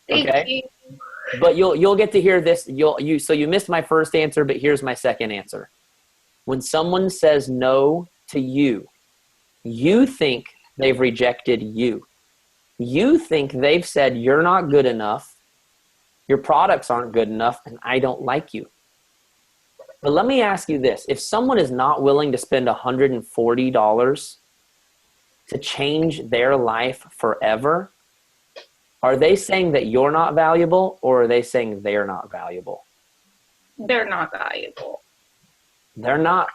Thank Okay? you. But you'll get to hear this. So you missed my first answer, but here's my second answer. When someone says no to you, you think they've rejected you. You think they've said you're not good enough, your products aren't good enough, and I don't like you. But let me ask you this. If someone is not willing to spend $140 to change their life forever, are they saying that you're not valuable, or are they saying they're not valuable? They're not valuable. They're not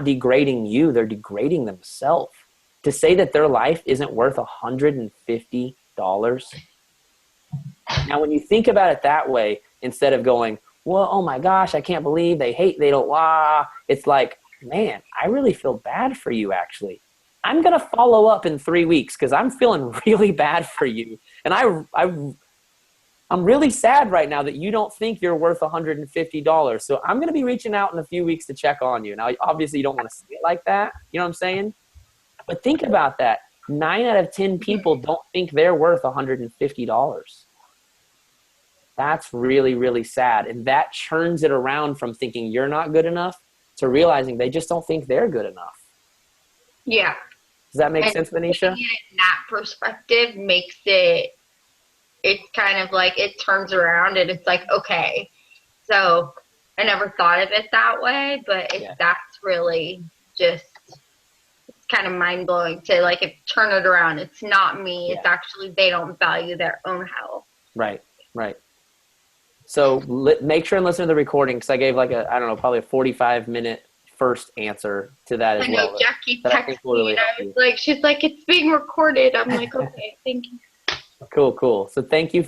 degrading you. They're degrading themselves. To say that their life isn't worth $150. Now, when you think about it that way, instead of going, well, oh my gosh, I can't believe they don't, it's like, man, I really feel bad for you, actually. I'm going to follow up in 3 weeks because I'm feeling really bad for you. And I'm really sad right now that you don't think you're worth $150. So I'm going to be reaching out in a few weeks to check on you. Now, obviously, you don't want to say it like that. You know what I'm saying? But think about that. 9 out of 10 people don't think they're worth $150. That's really, really sad. And that churns it around from thinking you're not good enough to realizing they just don't think they're good enough. Yeah. Does that make And sense, Venetia? looking at it in that perspective makes it's kind of like it turns around and it's like, okay. So I never thought of it that way, but that's really just, it's kind of mind blowing to like turn it around. It's not me. It's actually they don't value their own health. Right. So make sure and listen to the recording because I gave like I don't know, probably a 45-minute first answer to that as well. I know Jackie that I texted think will really me and help I was you. like, she's like, it's being recorded. I'm like, okay, thank you. Cool. So thank you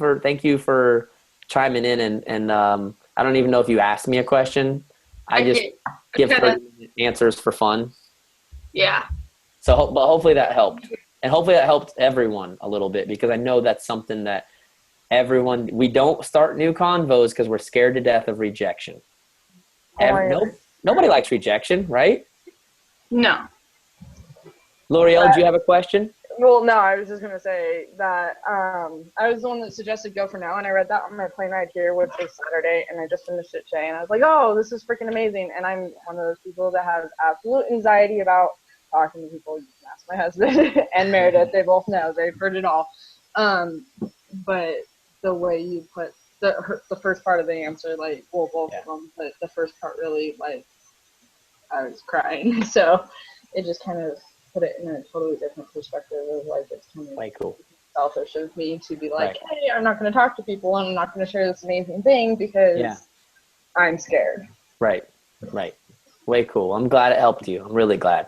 for chiming in and I don't even know if you asked me a question. I just give 30-minute answers for fun. Yeah. So, but hopefully that helped, and hopefully that helped everyone a little bit because I know that's something that we don't start new convos because we're scared to death of rejection. Nobody likes rejection, right? No. L'Oreal, do you have a question? Well, no, I was just going to say that I was the one that suggested Go For Now, and I read that on my plane ride here, which was Saturday, and I just finished it today, and I was like, oh, this is freaking amazing. And I'm one of those people that has absolute anxiety about talking to people. You can ask my husband and Meredith. They both know. They've heard it all. But the way you put the first part of the answer, like, well, both of them, but the first part really, like, I was crying. So it just kind of put it in a totally different perspective of like it's kind of way cool. Selfish of me to be like, hey, I'm not going to talk to people and I'm not going to share this amazing thing because I'm scared. Right. Way cool. I'm glad it helped you. I'm really glad.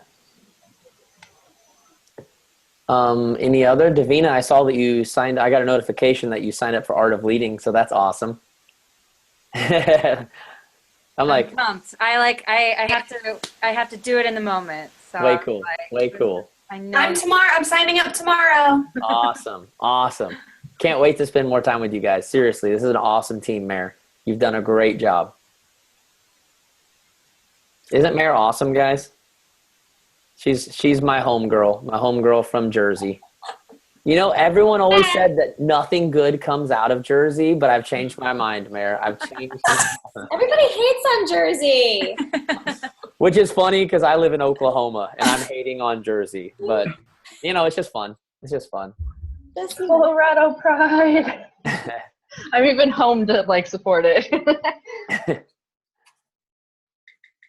Any other? Davina, I saw that you signed. I got a notification that you signed up for Art of Leading, so that's awesome. I'm pumped. I have to do it in the moment. So way cool. I know. I'm signing up tomorrow. Awesome. Can't wait to spend more time with you guys. Seriously, this is an awesome team, Mare. You've done a great job. Isn't Mare awesome, guys? She's my homegirl from Jersey. You know, everyone always said that nothing good comes out of Jersey, but I've changed my mind, Mare. I've changed my mind. Everybody hates on Jersey. Which is funny because I live in Oklahoma and I'm hating on Jersey. But, you know, it's just fun. Colorado pride. I'm even home to, like, support it.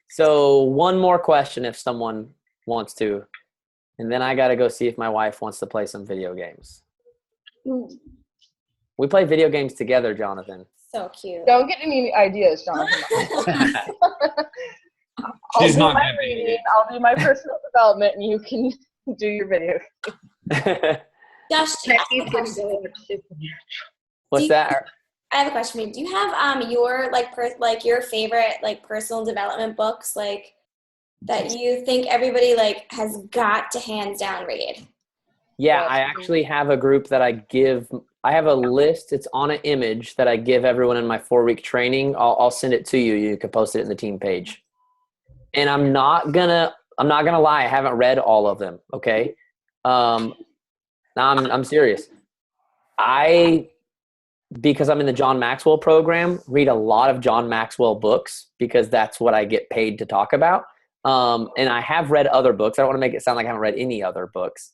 So one more question if someone wants to. And then I got to go see if my wife wants to play some video games. We play video games together, Jonathan. So cute. Don't get any ideas, Jonathan. She's not going to be. I'll do my personal development, and you can do your video. Josh, what's that? I have a question for you. Do you have your your favorite personal development books that you think everybody has got to hands down read? Yeah, I actually have a group that I have a list. It's on an image that I give everyone in my 4-week training. I'll send it to you. You can post it in the team page. And I'm not gonna lie. I haven't read all of them. Okay. Now I'm serious. Because I'm in the John Maxwell program, read a lot of John Maxwell books because that's what I get paid to talk about. And I have read other books. I don't want to make it sound like I haven't read any other books.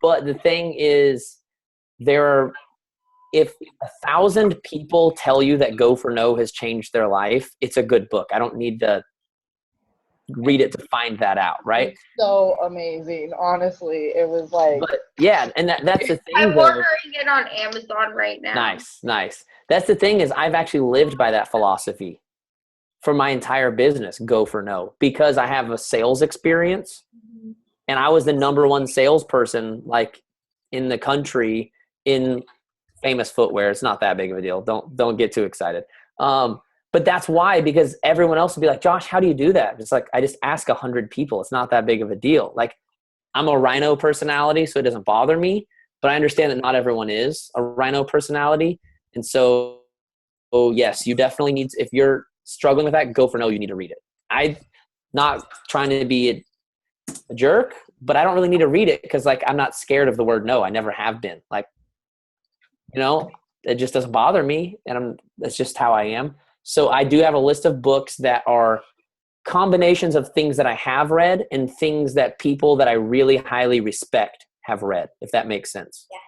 But the thing is, if 1,000 people tell you that Go For No has changed their life, it's a good book. I don't need to read it to find that out, right? It's so amazing. Honestly, it was like. But yeah, and that's the thing. I'm ordering it on Amazon right now. Nice. That's the thing is I've actually lived by that philosophy for my entire business, Go For No, because I have a sales experience and I was the #1 salesperson in the country in famous footwear. It's not that big of a deal. Don't get too excited. But that's why, because everyone else would be like, Josh, how do you do that? It's like, I just ask 100 people. It's not that big of a deal. I'm a rhino personality, so it doesn't bother me, but I understand that not everyone is a rhino personality. And so, yes, you definitely need, if you're struggling with that, Go For No, you need to read it. I'm not trying to be a jerk, but I don't really need to read it because like I'm not scared of the word no. I never have been. Like, you know, it just doesn't bother me, and that's just how I am. So I do have a list of books that are combinations of things that I have read and things that people that I really highly respect have read, if that makes sense. Yeah.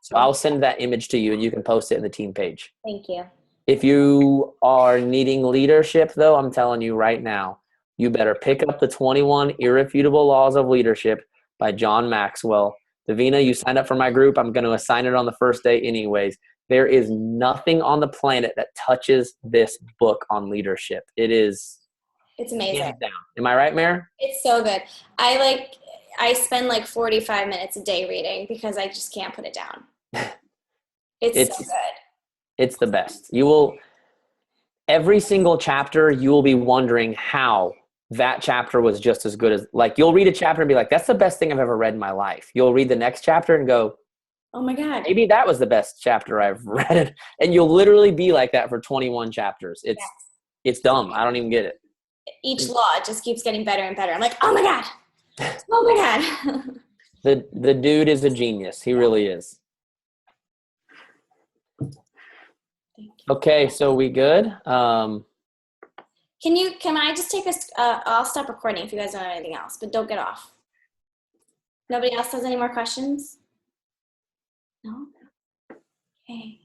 So I'll send that image to you and you can post it in the team page. Thank you. If you are needing leadership, though, I'm telling you right now, you better pick up the 21 Irrefutable Laws of Leadership by John Maxwell. Davina, you signed up for my group. I'm going to assign it on the first day anyways. There is nothing on the planet that touches this book on leadership. It's amazing. hands down. Am I right, Mare? It's so good. I spend like 45 minutes a day reading because I just can't put it down. It's so good. It's the best. Every single chapter, you will be wondering how that chapter was just as good as, like, you'll read a chapter and be like, that's the best thing I've ever read in my life. You'll read the next chapter and go, oh my God, maybe that was the best chapter I've read. And you'll literally be like that for 21 chapters. It's dumb. I don't even get it. Each law just keeps getting better and better. I'm like, oh my God. Oh my God. The dude is a genius. He really is. Okay, so we good? Can I just take I'll stop recording if you guys don't have anything else, but don't get off. Nobody else has any more questions? No? Okay.